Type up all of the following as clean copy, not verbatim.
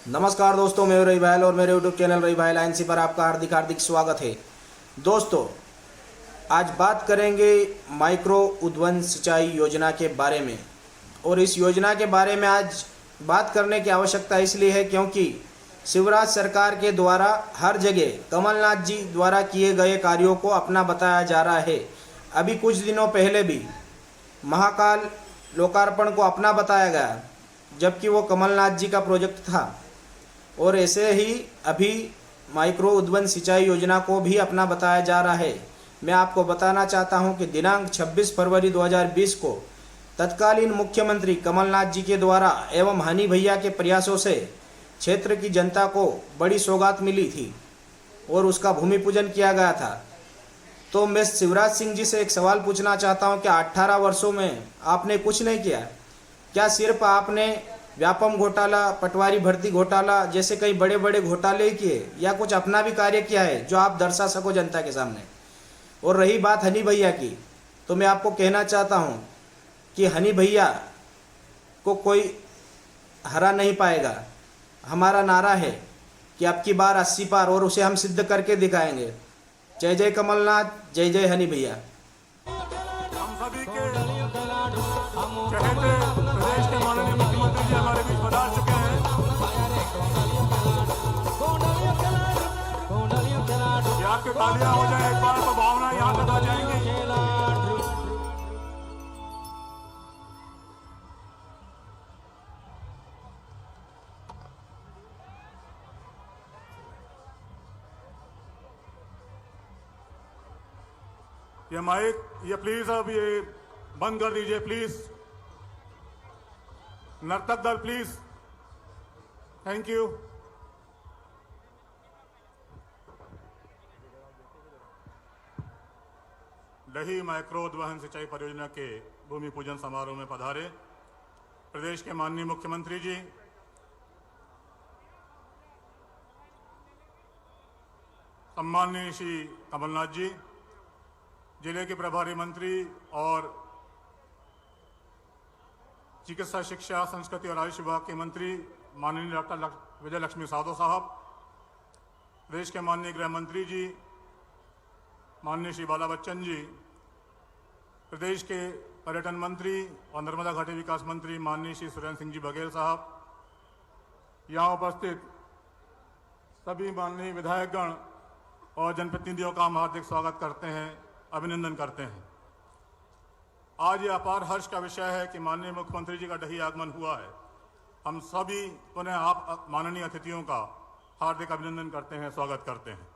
नमस्कार दोस्तों, मैं रवि भायल और मेरे यूट्यूब चैनल रवि भायल आईएनसी पर आपका हार्दिक हार्दिक स्वागत है। दोस्तों, आज बात करेंगे माइक्रो उद्वहन सिंचाई योजना के बारे में। और इस योजना के बारे में आज बात करने की आवश्यकता इसलिए है क्योंकि शिवराज सरकार के द्वारा हर जगह कमलनाथ जी द्वारा किए गए कार्यों को अपना बताया जा रहा है। अभी कुछ दिनों पहले भी महाकाल लोकार्पण को अपना बताया गया, जबकि वो कमलनाथ जी का प्रोजेक्ट था। और ऐसे ही अभी माइक्रो उद्वहन सिंचाई योजना को भी अपना बताया जा रहा है। मैं आपको बताना चाहता हूं कि दिनांक 26 फरवरी 2020 को तत्कालीन मुख्यमंत्री कमलनाथ जी के द्वारा एवं हनी भैया के प्रयासों से क्षेत्र की जनता को बड़ी सौगात मिली थी और उसका भूमि पूजन किया गया था। तो मैं शिवराज सिंह जी से एक सवाल पूछना चाहता हूं कि 18 वर्षों में आपने कुछ नहीं किया? क्या सिर्फ आपने व्यापम घोटाला, पटवारी भर्ती घोटाला जैसे कई बड़े बड़े घोटाले किए, या कुछ अपना भी कार्य किया है जो आप दर्शा सको जनता के सामने? और रही बात हनी भैया की, तो मैं आपको कहना चाहता हूं कि हनी भैया को कोई हरा नहीं पाएगा। हमारा नारा है कि अब की बार 80 पार, और उसे हम सिद्ध करके दिखाएंगे। जय जय कमलनाथ, जय जय हनी भैया। हम सभी के चहेते प्रदेश के माननीय मुख्यमंत्री जी हमारे बीच पधार चुके हैं। ये आपके तालियां हो जाए एक बार तो भावना यहाँ तक आ जाएंगी। ये माइक ये प्लीज अब ये बंद कर दीजिए प्लीज। नर्तक दल please, thank you. Dahi micro उद्वहन सिंचाई परियोजना के भूमि पूजन समारोह में पधारे प्रदेश के माननीय मुख्यमंत्री जी, सम्माननीय श्री कमलनाथ जी, जिले के प्रभारी मंत्री और चिकित्सा, शिक्षा, संस्कृति और आयुष विभाग के मंत्री माननीय डॉक्टर विजय लक्ष्मी साधो साहब, प्रदेश के माननीय गृह मंत्री जी माननीय श्री बाला बच्चन जी, प्रदेश के पर्यटन मंत्री और नर्मदा घाटी विकास मंत्री माननीय श्री सुरेंद्र सिंह जी बघेल साहब, यहाँ उपस्थित सभी माननीय विधायकगण और जनप्रतिनिधियों का हम हार्दिक स्वागत करते हैं, अभिनंदन करते हैं। आज ये अपार हर्ष का विषय है कि माननीय मुख्यमंत्री जी का डही आगमन हुआ है। हम सभी पुनः आप माननीय अतिथियों का हार्दिक अभिनंदन करते हैं, स्वागत करते हैं।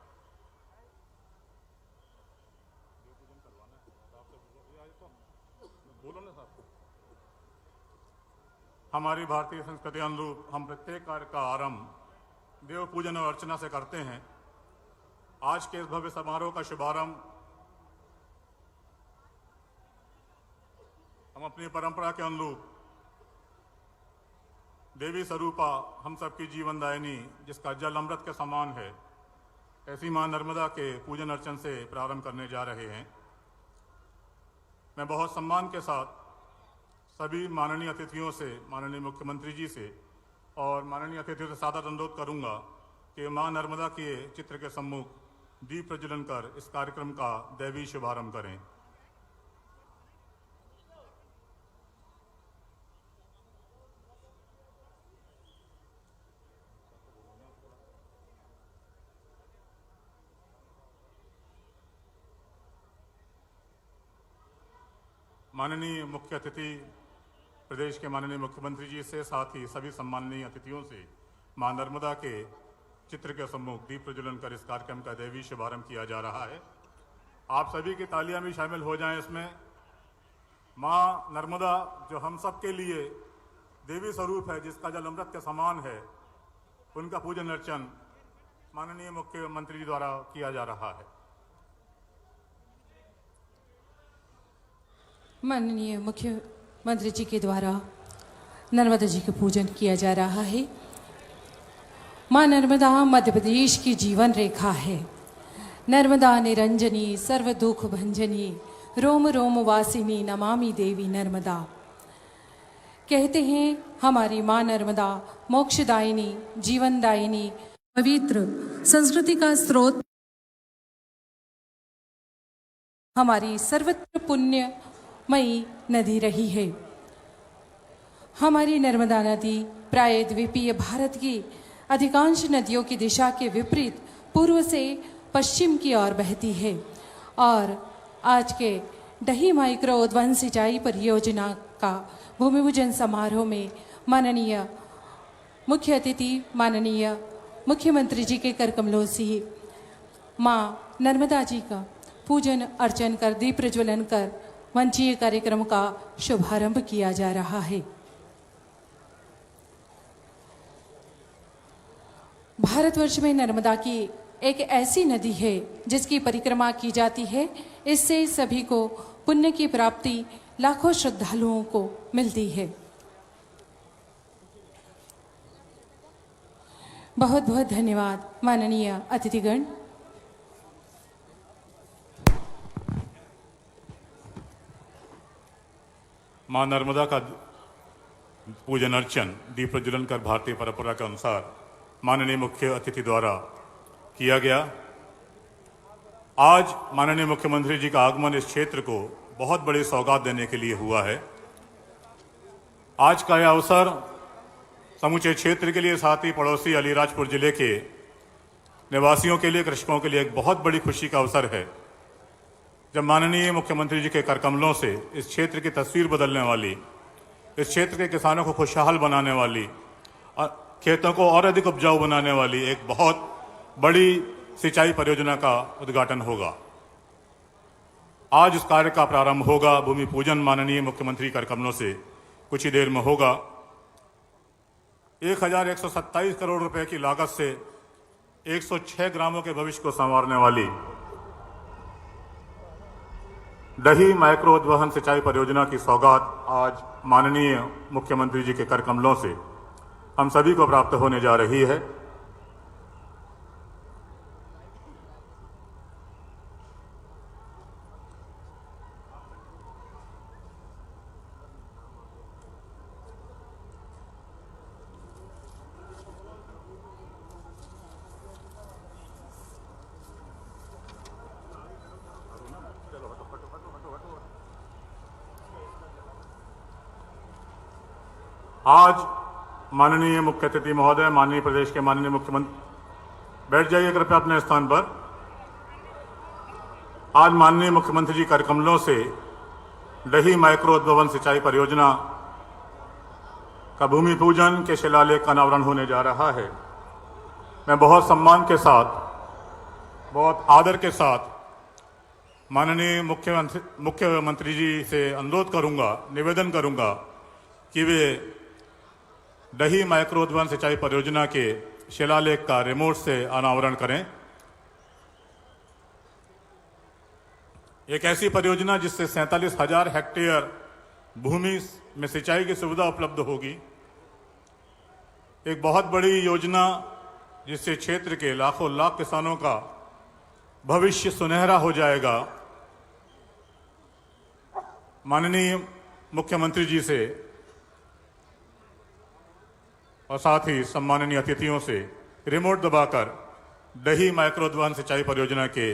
हमारी भारतीय संस्कृति अनुरूप हम प्रत्येक कार्य का आरंभ देव पूजन और अर्चना से करते हैं। आज के इस भव्य समारोह का शुभारंभ हम अपनी परंपरा के अनुरूप देवी स्वरूपा, हम सबकी जीवनदायिनी, जिसका जल अमृत के समान है, ऐसी मां नर्मदा के पूजन अर्चन से प्रारंभ करने जा रहे हैं। मैं बहुत सम्मान के साथ सभी माननीय अतिथियों से, माननीय मुख्यमंत्री जी से और माननीय अतिथियों से सादर अनुरोध करूंगा कि मां नर्मदा के चित्र के सम्मुख दीप प्रज्वलन कर इस कार्यक्रम का दैवीय शुभारंभ करें। माननीय मुख्य अतिथि प्रदेश के माननीय मुख्यमंत्री जी से साथ ही सभी सम्माननीय अतिथियों से मां नर्मदा के चित्र के सम्मुख दीप प्रज्वलन कर इस कार्यक्रम का दैवीय शुभारंभ किया जा रहा है। आप सभी की तालियां भी शामिल हो जाएं इसमें। मां नर्मदा जो हम सब के लिए देवी स्वरूप है, जिसका जल अमृत के समान है, उनका पूजन अर्चन माननीय मुख्यमंत्री जी द्वारा किया जा रहा है। माननीय मुख्यमंत्री जी के द्वारा नर्मदा जी का पूजन किया जा रहा है। मां नर्मदा मध्य प्रदेश की जीवन रेखा है। नर्मदा निरंजनी सर्व दुख भंजनी रोम रोम वासिनी नमामि देवी नर्मदा। कहते हैं हमारी माँ नर्मदा मोक्षदायिनी, जीवनदायिनी, पवित्र संस्कृति का स्रोत, हमारी सर्वत्र पुण्यमयी नदी रही है। हमारी नर्मदा नदी प्रायद्वीपीय भारत की अधिकांश नदियों की दिशा के विपरीत पूर्व से पश्चिम की ओर बहती है और आज के डही माइक्रो उद्वन सिंचाई परियोजना का भूमि पूजन समारोह में माननीय मुख्य अतिथि माननीय मुख्यमंत्री जी के कर कमलों से माँ नर्मदा जी का पूजन अर्चन कर दीप प्रज्वलन कर वंशीय कार्यक्रम का शुभारंभ किया जा रहा है। भारतवर्ष में नर्मदा की एक ऐसी नदी है जिसकी परिक्रमा की जाती है। इससे सभी को पुण्य की प्राप्ति लाखों श्रद्धालुओं को मिलती है। बहुत बहुत धन्यवाद माननीय अतिथिगण। मां नर्मदा का पूजन अर्चन दीप प्रज्वलन कर भारतीय परंपरा के अनुसार माननीय मुख्य अतिथि द्वारा किया गया। आज माननीय मुख्यमंत्री जी का आगमन इस क्षेत्र को बहुत बड़ी सौगात देने के लिए हुआ है। आज का यह अवसर समूचे क्षेत्र के लिए, साथ ही पड़ोसी अलीराजपुर जिले के निवासियों के लिए, कृषकों के लिए एक बहुत बड़ी खुशी का अवसर है जब माननीय मुख्यमंत्री जी के करकमलों से इस क्षेत्र की तस्वीर बदलने वाली, इस क्षेत्र के किसानों को खुशहाल बनाने वाली, खेतों को और अधिक उपजाऊ बनाने वाली एक बहुत बड़ी सिंचाई परियोजना का उद्घाटन होगा। आज इस कार्य का प्रारंभ होगा। भूमि पूजन माननीय मुख्यमंत्री करकमलों से कुछ ही देर में होगा। 1127 करोड़ रुपए की लागत से 106 ग्रामों के भविष्य को संवारने वाली डही माइक्रो उद्वहन सिंचाई परियोजना की सौगात आज माननीय मुख्यमंत्री जी के करकमलों से हम सभी को प्राप्त होने जा रही है। आज माननीय मुख्य अतिथि महोदय, माननीय प्रदेश के माननीय मुख्यमंत्री, बैठ जाइए कृपया अपने स्थान पर। आज माननीय मुख्यमंत्री जी करकमलों से डही माइक्रो उद्वहन सिंचाई परियोजना का भूमि पूजन के शिलालेख का अनावरण होने जा रहा है। मैं बहुत सम्मान के साथ, बहुत आदर के साथ माननीय मुख्यमंत्री जी से अनुरोध करूंगा, निवेदन करूंगा कि वे डही माइक्रो उद्वहन सिंचाई परियोजना के शिलालेख का रिमोट से अनावरण करें। एक ऐसी परियोजना जिससे 47,000 हेक्टेयर भूमि में सिंचाई की सुविधा उपलब्ध होगी। एक बहुत बड़ी योजना जिससे क्षेत्र के लाखों लाख किसानों का भविष्य सुनहरा हो जाएगा। माननीय मुख्यमंत्री जी से और साथ ही सम्माननीय अतिथियों से रिमोट दबाकर डही माइक्रो उद्वहन सिंचाई परियोजना के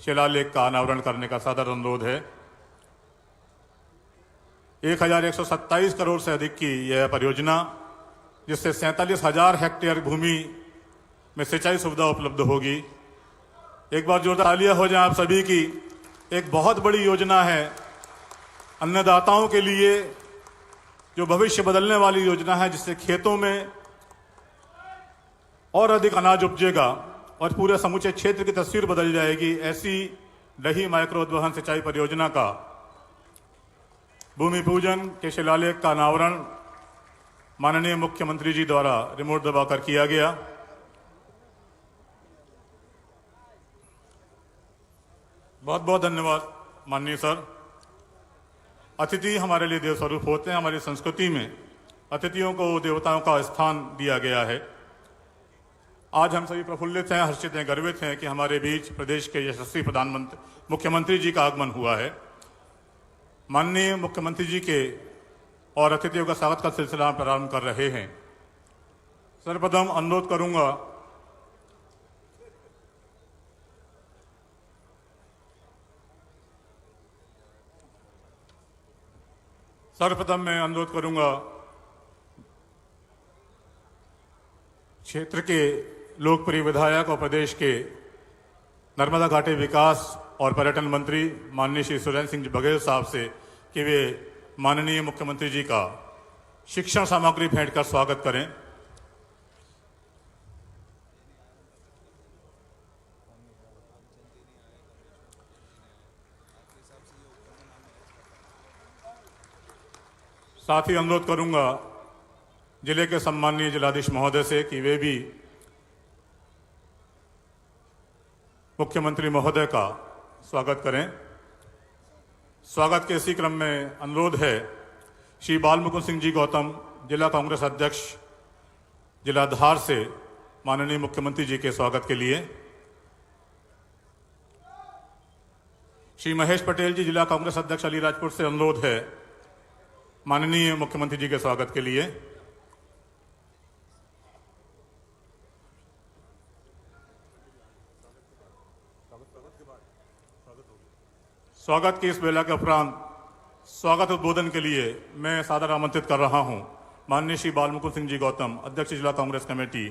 शिलालेख का अनावरण करने का सादर अनुरोध है। 1127 करोड़ से अधिक की यह परियोजना, जिससे 47,000 हेक्टेयर भूमि में सिंचाई सुविधा उपलब्ध होगी। एक बार जोरदार तालियां हो जाए आप सभी की। एक बहुत बड़ी योजना है अन्नदाताओं के लिए, जो भविष्य बदलने वाली योजना है, जिससे खेतों में और अधिक अनाज उपजेगा और पूरे समूचे क्षेत्र की तस्वीर बदल जाएगी। ऐसी डही माइक्रो उद्वहन सिंचाई परियोजना का भूमि पूजन के शिलालेख का अनावरण माननीय मुख्यमंत्री जी द्वारा रिमोट दबाकर किया गया। बहुत बहुत धन्यवाद माननीय सर। अतिथि हमारे लिए देव स्वरूप होते हैं। हमारी संस्कृति में अतिथियों को देवताओं का स्थान दिया गया है। आज हम सभी प्रफुल्लित हैं, हर्षित हैं, गर्वित हैं कि हमारे बीच प्रदेश के यशस्वी मुख्यमंत्री जी का आगमन हुआ है। माननीय मुख्यमंत्री जी के और अतिथियों का स्वागत का सिलसिला प्रारंभ कर रहे हैं। सर्वप्रथम अनुरोध करूंगा क्षेत्र के लोकप्रिय विधायक और प्रदेश के नर्मदा घाटी विकास और पर्यटन मंत्री माननीय श्री सुरेंद्र सिंह बघेल साहब से कि वे माननीय मुख्यमंत्री जी का शिक्षण सामग्री भेंट कर स्वागत करें। साथ ही अनुरोध करूंगा जिले के सम्माननीय जिलाधीश महोदय से कि वे भी मुख्यमंत्री महोदय का स्वागत करें। स्वागत के इसी क्रम में अनुरोध है श्री बाल मुकुंद सिंह जी गौतम, जिला कांग्रेस अध्यक्ष जिला धार से माननीय मुख्यमंत्री जी के स्वागत के लिए। श्री महेश पटेल जी, जिला कांग्रेस अध्यक्ष अलीराजपुर से अनुरोध है माननीय मुख्यमंत्री जी के स्वागत के लिए। स्वागत की इस बेला के उपरांत स्वागत उद्बोधन के लिए मैं सादर आमंत्रित कर रहा हूं माननीय श्री बाल मुकुंद सिंह जी गौतम, अध्यक्ष जिला कांग्रेस कमेटी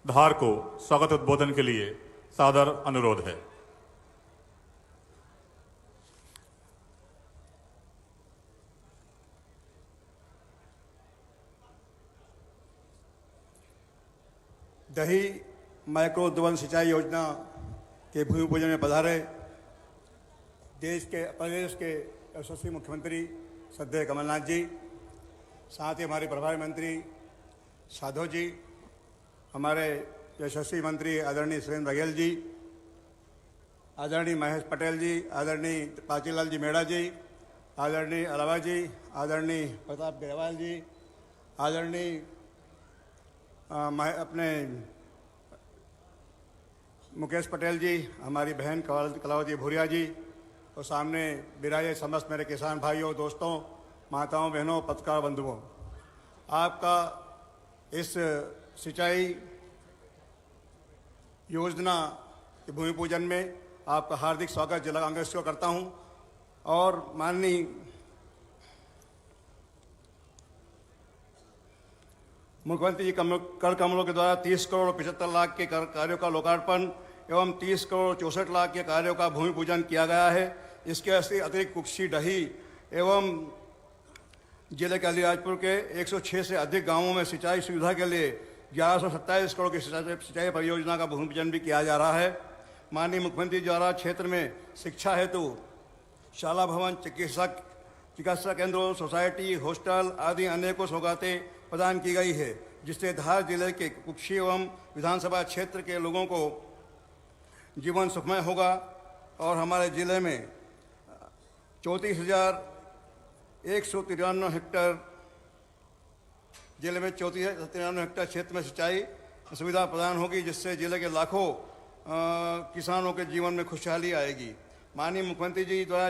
धार को स्वागत उद्बोधन के लिए सादर अनुरोध है। दही माइक्रो उद्वन सिंचाई योजना के भूमि पूजन में पधारे प्रदेश के यशस्वी मुख्यमंत्री श्रद्धेय कमलनाथ जी, साथ ही हमारे प्रभारी मंत्री साधो जी, हमारे यशस्वी मंत्री आदरणीय सुरेंद्र बघेल जी, आदरणीय महेश पटेल जी, आदरणीय पाचीलाल जी मेड़ा जी, आदरणीय अलावा जी, आदरणीय प्रताप गहवाल जी, आदरणीय अपने मुकेश पटेल जी, हमारी बहन कलावती भूरिया जी और सामने विराजे समस्त मेरे किसान भाइयों, दोस्तों, माताओं, बहनों, पत्रकार बंधुओं, आपका इस सिंचाई योजना के भूमि पूजन में आपका हार्दिक स्वागत जिला कांग्रेस को करता हूं। और माननीय मुख्यमंत्री जी कर कमलों के द्वारा 30 करोड़ 75 लाख के कार्यों का लोकार्पण एवं 30 करोड़ 64 लाख के कार्यों का भूमि पूजन किया गया है। इसके अतिरिक्त कुक्षी, डही एवं जिले के अलीराजपुर के 106 से अधिक गांवों में सिंचाई सुविधा के लिए 1127 करोड़ की सिंचाई परियोजना का भूमि पूजन भी किया जा रहा है। माननीय मुख्यमंत्री द्वारा क्षेत्र में शिक्षा हेतु शाला भवन, चिकित्सा केंद्रों, सोसाइटी, हॉस्टल आदि अनेकों सौगातें प्रदान की गई है, जिससे धार जिले के कुक्षी एवं विधानसभा क्षेत्र के लोगों को जीवन सुखमय होगा। और हमारे जिले में 34,193 हेक्टेयर जिले में 34,93 हेक्टेयर क्षेत्र में सिंचाई सुविधा प्रदान होगी, जिससे जिले के लाखों किसानों के जीवन में खुशहाली आएगी। माननीय मुख्यमंत्री जी द्वारा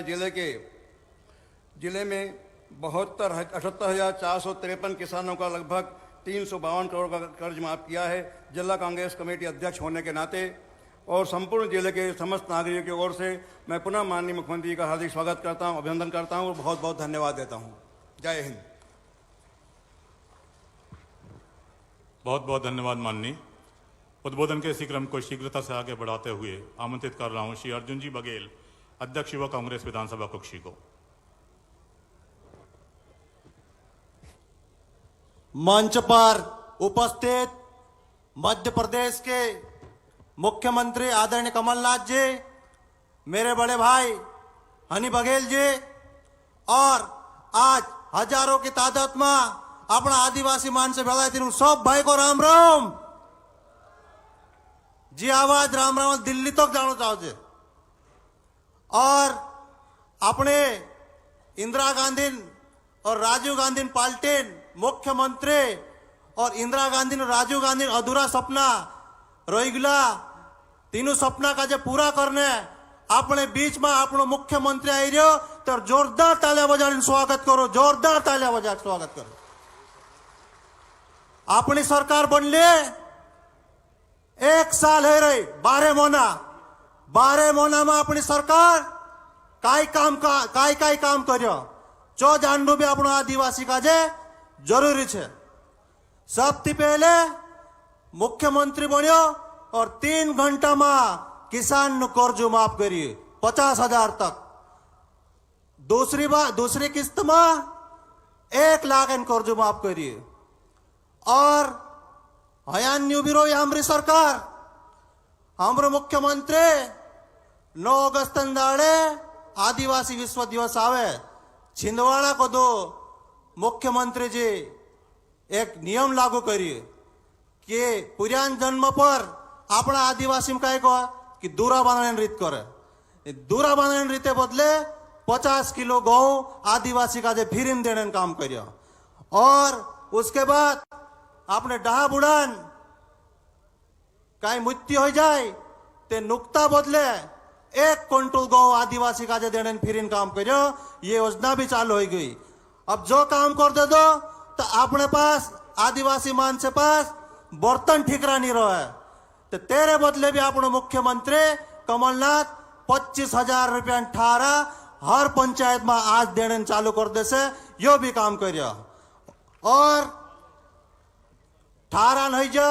जिले में 78,453 किसानों का लगभग 352 करोड़ का कर्ज माफ किया है। जिला कांग्रेस कमेटी अध्यक्ष होने के नाते और संपूर्ण जिले के समस्त नागरिकों की ओर से मैं पुनः माननीय मुख्यमंत्री जी का हार्दिक स्वागत करता हूं, अभिनंदन करता हूं और बहुत बहुत धन्यवाद देता हूं। जय हिंद। बहुत बहुत धन्यवाद माननीय। उद्बोधन के इसी क्रम को शीघ्रता से आगे बढ़ाते हुए आमंत्रित कर रहा हूं श्री अर्जुन जी बघेल, अध्यक्ष युवा कांग्रेस विधानसभा कुक्षी को। मंच पर उपस्थित मध्य प्रदेश के मुख्यमंत्री आदरणीय कमलनाथ जी, मेरे बड़े भाई हनी बघेल जी और आज हजारों की तादाद में अपना आदिवासी मान से भेड़ा तीनों सब भाई को राम राम जी। आवाज राम राम दिल्ली तक जानो चाहो। और अपने इंदिरा गांधी और राजीव गांधी पाल्टेन मुख्यमंत्री और इंदिरा गांधी और राजीव गांधी अधूरा सपना रोइगला, तीनों सपना का जो पूरा करने આપણે બીચમાં આપણો મુખ્યમંત્રી આવી રહ્યો તો જોરદાર તાલિયા બજાડીને સ્વાગત કરો, જોરદાર તાલિયા બજાડી સ્વાગત કરો. આપણી સરકાર બનલી 1 સાલ હે રહી, 12 મહિનામાં આપણી સરકાર કાઈ કામ કર્યો. જો જાણવું બી આપણો આદિવાસી કાજે જરૂરી છે. सबसे पहले मुख्यमंत्री बन्यो और 3 घंटा में किसान नु कर्ज माफ करिए 50,000 तक. दूसरी किस्त में 1 लाख कर्ज माफ करिए. और हयान न्यूबिरो हमारी सरकार, हमारे मुख्यमंत्री 9 अगस्त दाड़े आदिवासी विश्व दिवस आवे छिंदवाड़ा को दो मुख्यमंत्री जी एक नियम लागू करिए कि पुरान जन्म पर अपना आदिवासी में काय कहा कि दूरा बांधने रीत करे. दूरा बांधने रीते बदले 50 किलो गेहूं आदिवासी का फिर देने काम करिए. और उसके बाद अपने डहा बुढ़ान कहीं मृत्यु हो जाए ते नुकता बदले 1 क्विंटल गेहूं आदिवासी का देने फिर काम करिए. ये योजना भी चालू हो गई. अब जो काम कर दे दो तो अपने पास आदिवासी मान से पास बर्तन ठीकरा नहीं रहा है. तो तेरे बदले भी अपने मुख्यमंत्री कमलनाथ 25,000 रुपया ठारा हर पंचायत में आज देने चालू कर दे से यो भी काम करिए. और ठारा नहीं जा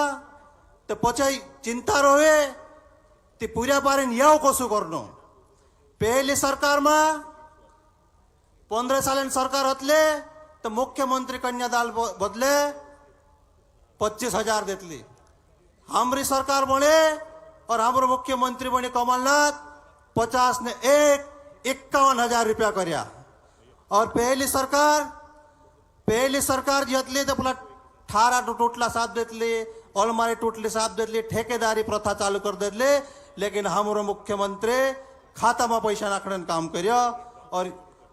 तो पचे चिंता रहे ती पूरा पारीन यव कसु करनो. पहली सरकार में 15 साल सरकार हतले तो मुख्यमंत्री कन्यादान बदले 25,000 देतली. हमारी सरकार बने और हमारे मुख्यमंत्री बने कमलनाथ 50 ने 51,000 रुपया करया. और पहली सरकार जीतली तो पला ठारा टूटला साथ देतली, अलमारी टूटली साथ देतली, ठेकेदारी प्रथा चालू कर देतली. लेकिन हमारे मुख्यमंत्री खाता में पैसा नाखने काम करियो.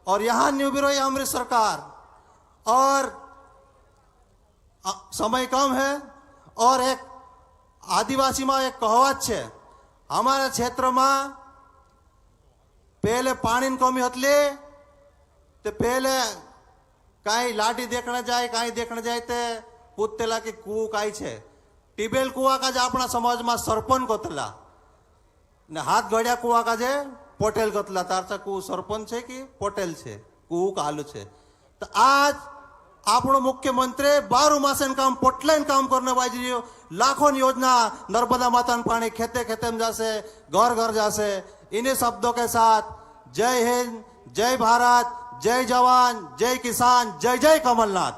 और यहाँ न्यूबी रही हमारी सरकार. और समय कम है. और एक आदिवासी में एक कहावत है, हमारे क्षेत्र में पहले पानी कमी हतली तो पहले कहीं लाठी देखने जाए कहीं देखने जाए तो पूछतेला कि कुओं कई है. टिबेल कुआ का जे अपना समाज में सरपंच कतला ने हाथ गड़िया कुआ का जे पटेल कतला. तारचा कुओ सरपंच है कि पटेल है, कुओं कालू है. तो आज આપણો મુખ્યમંત્રી 12 માસે काम पोटलाइन काम करने बाजी लाखों योजना नर्मदा माता पानी खेते खेते में जासे, घर घर जासे. इन्हीं शब्दों के साथ जय हिंद, जय भारत, जय जवान, जय किसान, जय जय कमलनाथ.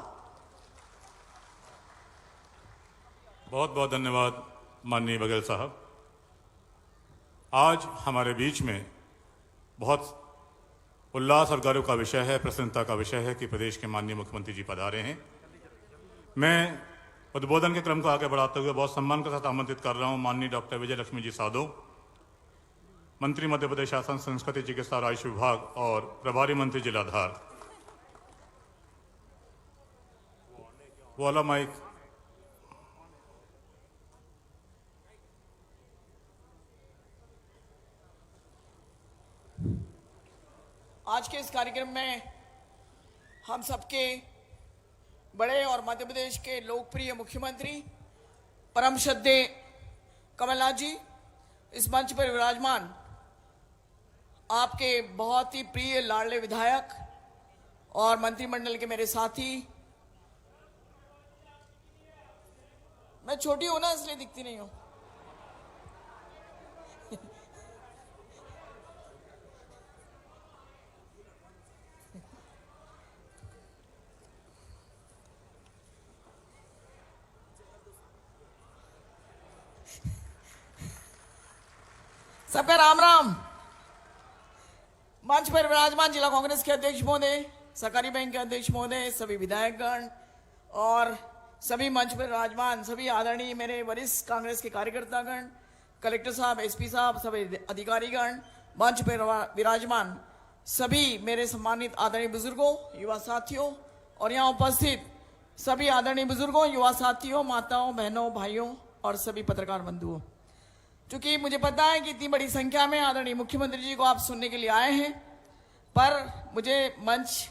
बहुत बहुत धन्यवाद माननीय बघेल साहब. आज हमारे बीच में बहुत उल्लास और गर्व का विषय है, प्रसन्नता का विषय है कि प्रदेश के माननीय मुख्यमंत्री जी पधारे हैं. मैं उद्बोधन के क्रम को आगे बढ़ाते हुए बहुत सम्मान के साथ आमंत्रित कर रहा हूं माननीय डॉक्टर विजय लक्ष्मी जी साधो, मंत्री मध्य प्रदेश शासन संस्कृति चिकित्सा और आयुष विभाग और प्रभारी मंत्री जिलाधार. वो वाला माइक आज के इस कार्यक्रम में हम सबके बड़े और मध्य प्रदेश के लोकप्रिय मुख्यमंत्री परम श्रद्धेय कमलनाथ जी इस मंच पर विराजमान, आपके बहुत ही प्रिय लाडले विधायक और मंत्रिमंडल के मेरे साथी. मैं छोटी हूं ना इसलिए दिखती नहीं हूं. सबका राम राम. मंच पर विराजमान जिला कांग्रेस के अध्यक्ष महोदय, सहकारी बैंक के अध्यक्ष महोदय, सभी विधायकगण और सभी मंच पर विराजमान सभी आदरणीय मेरे वरिष्ठ कांग्रेस के कार्यकर्तागण, कलेक्टर साहब, एसपी साहब, सभी अधिकारीगण, मंच पर विराजमान सभी मेरे सम्मानित आदरणीय बुजुर्गों, युवा साथियों और यहाँ उपस्थित सभी आदरणीय बुजुर्गों, युवा साथियों, माताओं, बहनों, भाइयों और सभी पत्रकार बंधुओं, चूंकि मुझे पता है कि इतनी बड़ी संख्या में आदरणीय मुख्यमंत्री जी को आप सुनने के लिए आए हैं, पर मुझे मंच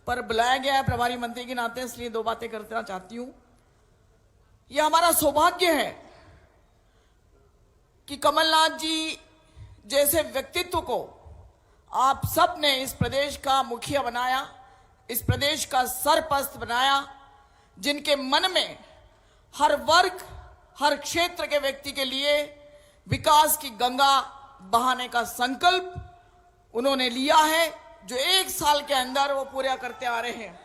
पर बुलाया गया है प्रभारी मंत्री के नाते, इसलिए दो बातें करना चाहती हूं। यह हमारा सौभाग्य है कि कमलनाथ जी जैसे व्यक्तित्व को आप सब ने इस प्रदेश का मुखिया बनाया, इस प्रदेश का सरपस्त बनाया, जिनके मन में हर वर्ग, हर क्षेत्र के व्यक्ति के लिए विकास की गंगा बहाने का संकल्प उन्होंने लिया है, जो 1 साल के अंदर वो पूरा करते आ रहे हैं।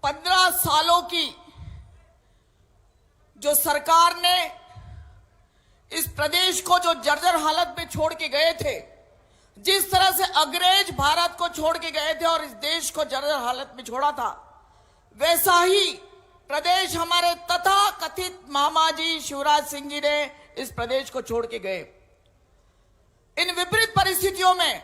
पंद्रह सालों की जो सरकार ने इस प्रदेश को जो जर्जर हालत में छोड़ के गए थे, जिस तरह से अंग्रेज भारत को छोड़ के गए थे और इस देश को जर्जर हालत में छोड़ा था, वैसा ही प्रदेश हमारे तथा कथित मामा जी शिवराज सिंह जी ने इस प्रदेश को छोड़ के गए। इन विपरीत परिस्थितियों में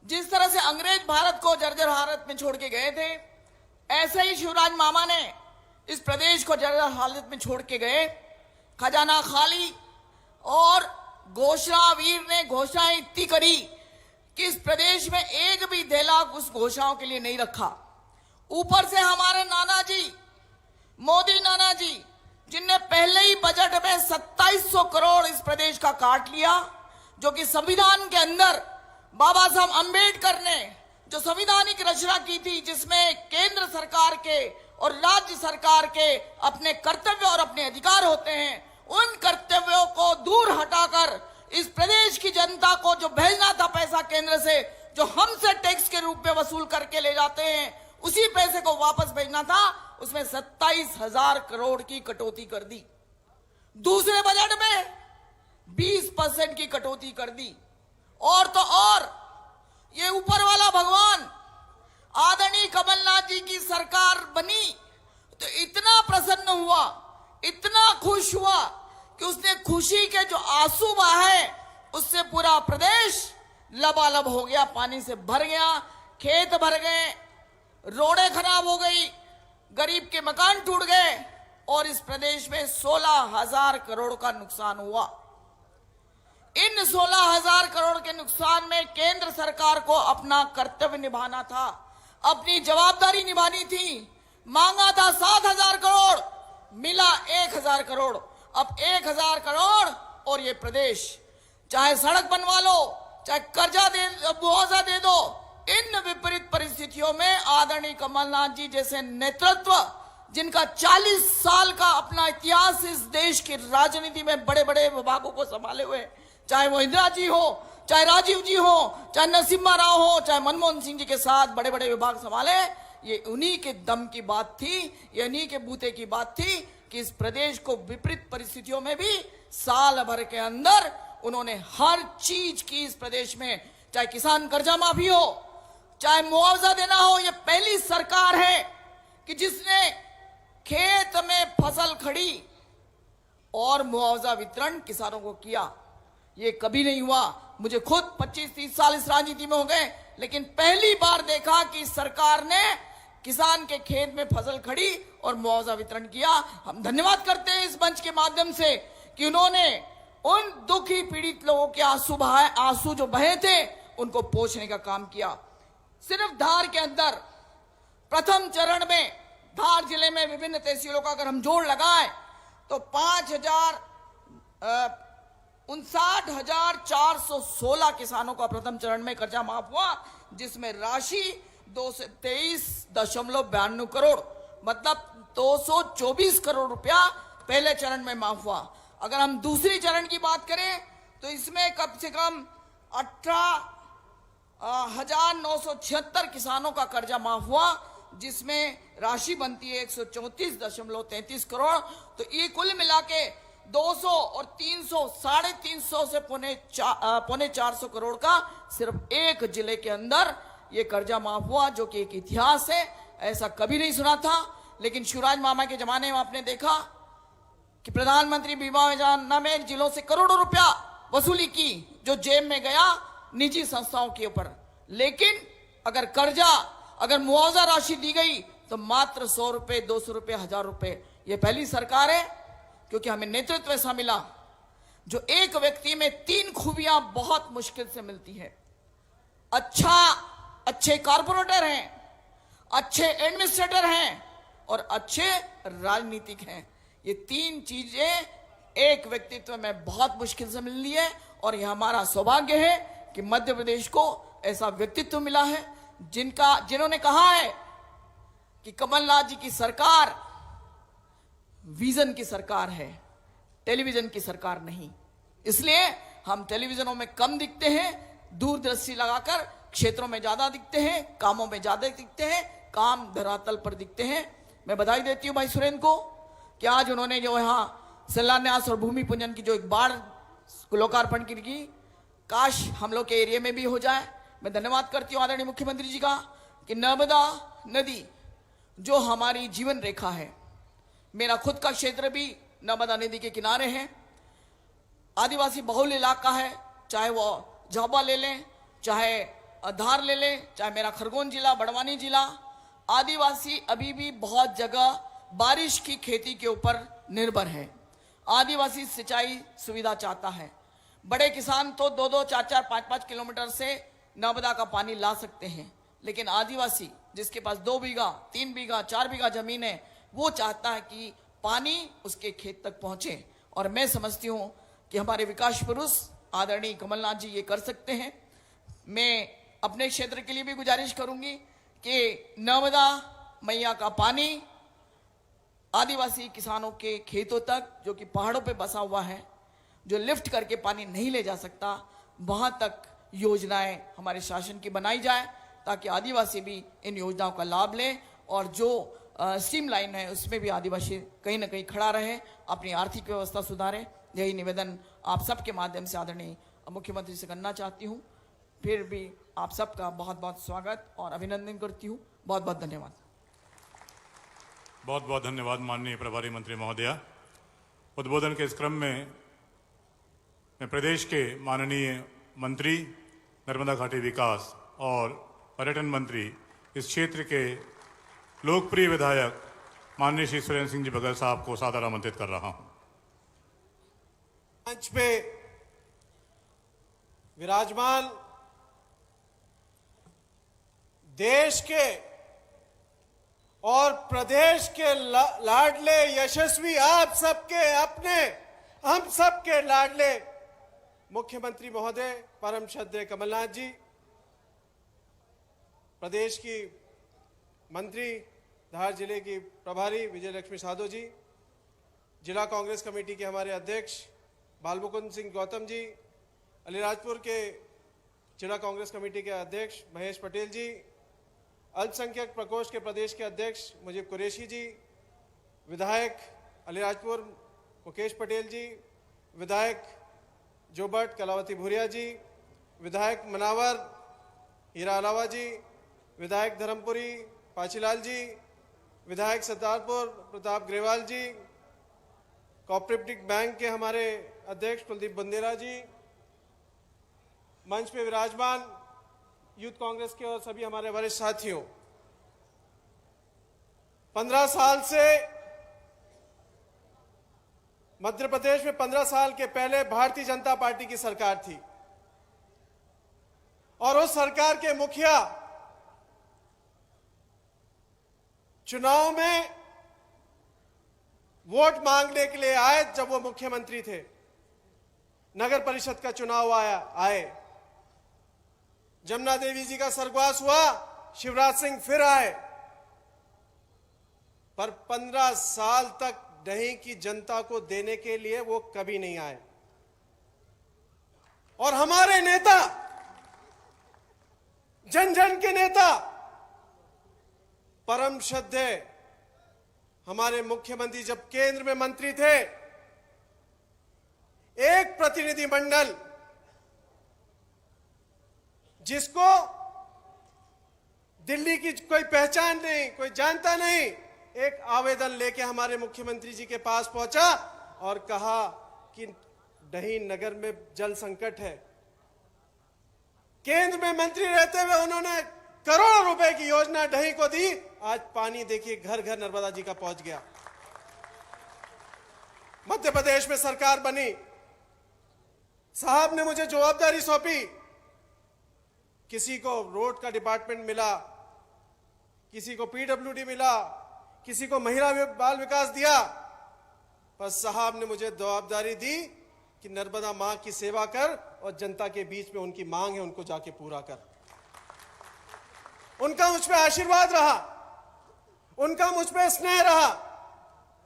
जिस तरह से अंग्रेज भारत को जर्जर हालत में छोड़ के गए थे, ऐसे ही शिवराज मामा ने इस प्रदेश को जर्जर हालत में छोड़ के गए। खजाना खाली और घोषणा वीर ने घोषणाएं इतनी करी कि इस प्रदेश में एक भी धेला उस घोषणाओं के लिए नहीं रखा। ऊपर से हमारे नाना जी, मोदी नाना जी, जिनने पहले ही बजट में 2700 करोड़ इस प्रदेश का काट लिया, जो कि संविधान के अंदर बाबा साहब अंबेडकर ने जो संवैधानिक रचना की थी, जिसमें केंद्र सरकार के और राज्य सरकार के अपने कर्तव्य और अपने अधिकार होते हैं, उन कर्तव्यों को दूर हटाकर इस प्रदेश की जनता को जो भेजना था पैसा केंद्र से, जो हमसे टैक्स के रूप में वसूल करके ले जाते हैं, उसी पैसे को वापस भेजना था, उसमें 27,000 करोड़ की कटौती कर दी। दूसरे बजट में 20% की कटौती कर दी। और तो और ये ऊपर वाला भगवान आदरणीय कमलनाथ जी की सरकार बनी तो इतना प्रसन्न हुआ, इतना खुश हुआ कि उसने खुशी के जो आंसू बहाए उससे पूरा प्रदेश लबालब हो गया, पानी से भर गया, खेत भर गए, रोडें खराब हो गई, गरीब के मकान टूट गए और इस प्रदेश में 16,000 करोड़ का नुकसान हुआ। इन 16,000 करोड़ के नुकसान में केंद्र सरकार को अपना कर्तव्य निभाना था, अपनी जवाबदारी निभानी थी। मांगा था 7,000 करोड़, मिला 1,000 करोड़। अब 1,000 करोड़ और ये प्रदेश चाहे सड़क बनवा लो, चाहे कर्जा दे, मुआवजा दे दो। इन विपरीत परिस्थितियों में आदरणीय कमलनाथ जी जैसे नेतृत्व, जिनका 40 साल का अपना इतिहास इस देश की राजनीति में बड़े बड़े विभागों को संभाले हुए, चाहे वो इंदिरा जी हो, चाहे राजीव जी हो, चाहे नरसिम्हा राव हो, चाहे मनमोहन सिंह जी के साथ बड़े बड़े विभाग संभाले, ये उन्हीं के दम की बात थी, ये उन्हीं के बूते की बात थी कि इस प्रदेश को विपरीत परिस्थितियों में भी साल भर के अंदर उन्होंने हर चीज की इस प्रदेश में, चाहे किसान कर्जा माफी हो, चाहे मुआवजा देना हो। ये पहली सरकार है कि जिसने खेत में फसल खड़ी और मुआवजा वितरण किसानों को किया। ये कभी नहीं हुआ। मुझे खुद 25-30 साल इस राजनीति में हो गए, लेकिन पहली बार देखा कि सरकार ने किसान के खेत में फसल खड़ी और मुआवजा वितरण किया। हम धन्यवाद करते हैं इस मंच के माध्यम से कि उन्होंने उन दुखी पीड़ित लोगों के आंसू जो बहे थे उनको पोंछने का काम किया। सिर्फ धार के अंदर प्रथम चरण में धार जिले में विभिन्न तहसीलों का अगर हम जोड़ लगाएं तो 59,416 किसानों का प्रथम चरण में कर्जा माफ हुआ, जिसमें राशि 223.92 करोड़, मतलब 224 करोड़ रुपया पहले चरण में माफ हुआ। अगर हम दूसरी चरण की बात करें तो इसमें कम से कम 18,976 किसानों का कर्जा माफ हुआ, जिसमें राशि बनती है 134.33 करोड़। तो ये कुल मिला के 200 और 300, 350 से पौने 400 करोड़ का सिर्फ एक जिले के अंदर ये कर्जा माफ हुआ, जो कि एक इतिहास है, ऐसा कभी नहीं सुना था। लेकिन शिवराज मामा के जमाने में आपने देखा कि प्रधानमंत्री बीमा योजना में जिलों से करोड़ों रुपया वसूली की, जो जेब में गया निजी संस्थाओं के ऊपर। लेकिन अगर कर्जा, अगर मुआवजा राशि दी गई तो मात्र 100 रुपए, 200 रुपए, 1000 रुपए। ये पहली सरकार है, क्योंकि हमें नेतृत्व ऐसा मिला जो एक व्यक्ति में 3 खूबियां बहुत मुश्किल से मिलती है। अच्छे कारपोरेटर हैं, अच्छे एडमिनिस्ट्रेटर हैं और अच्छे राजनीतिक हैं। ये 3 चीजें एक व्यक्तित्व में बहुत मुश्किल से मिलनी है, और यह हमारा सौभाग्य है कि मध्य प्रदेश को ऐसा व्यक्तित्व मिला है जिन्होंने कहा है कि कमलनाथ जी की सरकार विजन की सरकार है, टेलीविजन की सरकार नहीं। इसलिए हम टेलीविजनों में कम दिखते हैं, दूरदर्शी लगाकर क्षेत्रों में ज्यादा दिखते हैं, कामों में ज्यादा दिखते हैं, काम धरातल पर दिखते हैं। मैं बधाई देती हूं भाई सुरेंद्र को कि आज उन्होंने जो यहां शिलान्यास और भूमि पूजन की जो एक बार लोकार्पण की, काश हम लोग के एरिया में भी हो जाए। मैं धन्यवाद करती हूं आदरणीय मुख्यमंत्री जी का कि नर्मदा नदी जो हमारी जीवन रेखा है, मेरा खुद का क्षेत्र भी नर्मदा नदी के किनारे है, आदिवासी बहुल इलाका है, चाहे वो झाबा ले लें, चाहे धार ले लें, चाहे मेरा खरगोन जिला, बड़वानी जिला। आदिवासी अभी भी बहुत जगह बारिश की खेती के ऊपर निर्भर है। आदिवासी सिंचाई सुविधा चाहता है। बड़े किसान तो 2-2, 4-4, 5-5 किलोमीटर से नर्मदा का पानी ला सकते हैं, लेकिन आदिवासी जिसके पास 2 बीघा, 3 बीघा, 4 बीघा जमीन है, वो चाहता है कि पानी उसके खेत तक पहुंचे। और मैं समझती हूं कि हमारे विकास पुरुष आदरणीय कमलनाथ जी ये कर सकते हैं। मैं अपने क्षेत्र के लिए भी गुजारिश करूंगी कि नर्मदा मैया का पानी आदिवासी किसानों के खेतों तक, जो कि पहाड़ों पे बसा हुआ है, जो लिफ्ट करके पानी नहीं ले जा सकता, वहां तक योजनाएं हमारे शासन की बनाई जाए, ताकि आदिवासी भी इन योजनाओं का लाभ लें। और जो स्ट्रीम लाइन है उसमें भी आदिवासी कहीं ना कहीं खड़ा रहे, अपनी आर्थिक व्यवस्था सुधारे। यही निवेदन आप सबके माध्यम से आदरणीय मुख्यमंत्री से करना चाहती हूँ। फिर भी आप सबका बहुत बहुत स्वागत और अभिनंदन करती हूँ। बहुत बहुत धन्यवाद। बहुत बहुत धन्यवाद माननीय प्रभारी मंत्री महोदया। उद्बोधन के इस क्रम में मैं प्रदेश के माननीय मंत्री नर्मदा घाटी विकास और पर्यटन मंत्री, इस क्षेत्र के लोकप्रिय विधायक माननीय श्री सुरेंद्र सिंह जी बघेल साहब को सादर आमंत्रित कर रहा हूं। मंच पे विराजमान देश के और प्रदेश के लाडले यशस्वी, आप सबके अपने, हम सबके लाडले मुख्यमंत्री महोदय परम श्रद्धेय कमलनाथ जी, प्रदेश की मंत्री, धार जिले की प्रभारी विजय लक्ष्मी साधो जी, जिला कांग्रेस कमेटी के हमारे अध्यक्ष बालमुकुंद सिंह गौतम जी, अलीराजपुर के जिला कांग्रेस कमेटी के अध्यक्ष महेश पटेल जी, अल्पसंख्यक प्रकोष्ठ के प्रदेश के अध्यक्ष मुजीब कुरैशी जी, विधायक अलीराजपुर मुकेश पटेल जी, विधायक जोबट कलावती भूरिया जी, विधायक मनावर हीरा अलावा जी, विधायक धर्मपुरी पाचीलाल जी, विधायक सरदारपुर प्रताप ग्रेवाल जी, कोऑपरेटिव बैंक के हमारे अध्यक्ष कुलदीप बंदेला जी, मंच पे विराजमान यूथ कांग्रेस के और सभी हमारे वरिष्ठ साथियों, 15 साल से मध्य प्रदेश में 15 साल के पहले भारतीय जनता पार्टी की सरकार थी और उस सरकार के मुखिया चुनाव में वोट मांगने के लिए आए। जब वो मुख्यमंत्री थे, नगर परिषद का चुनाव आए, जमुना देवी जी का स्वर्गवास हुआ, शिवराज सिंह फिर आए, पर 15 साल तक दही की जनता को देने के लिए वो कभी नहीं आए। और हमारे नेता, जन जन के नेता, परम श्रद्धेय हमारे मुख्यमंत्री जब केंद्र में मंत्री थे, एक प्रतिनिधिमंडल जिसको दिल्ली की कोई पहचान नहीं, कोई जानता नहीं, एक आवेदन लेके हमारे मुख्यमंत्री जी के पास पहुंचा और कहा कि डही नगर में जल संकट है। केंद्र में मंत्री रहते हुए उन्होंने करोड़ों रुपए की योजना डही को दी। आज पानी देखिए घर घर नर्मदा जी का पहुंच गया। मध्य प्रदेश में सरकार बनी, साहब ने मुझे जवाबदारी सौंपी। किसी को रोड का डिपार्टमेंट मिला, किसी को पीडब्ल्यूडी मिला, किसी को महिला बाल विकास दिया, पर साहब ने मुझे जवाबदारी दी कि नर्मदा मां की सेवा कर और जनता के बीच में उनकी मांग है उनको जाके पूरा कर। उनका मुझ पे आशीर्वाद रहा, उनका मुझ पे स्नेह रहा,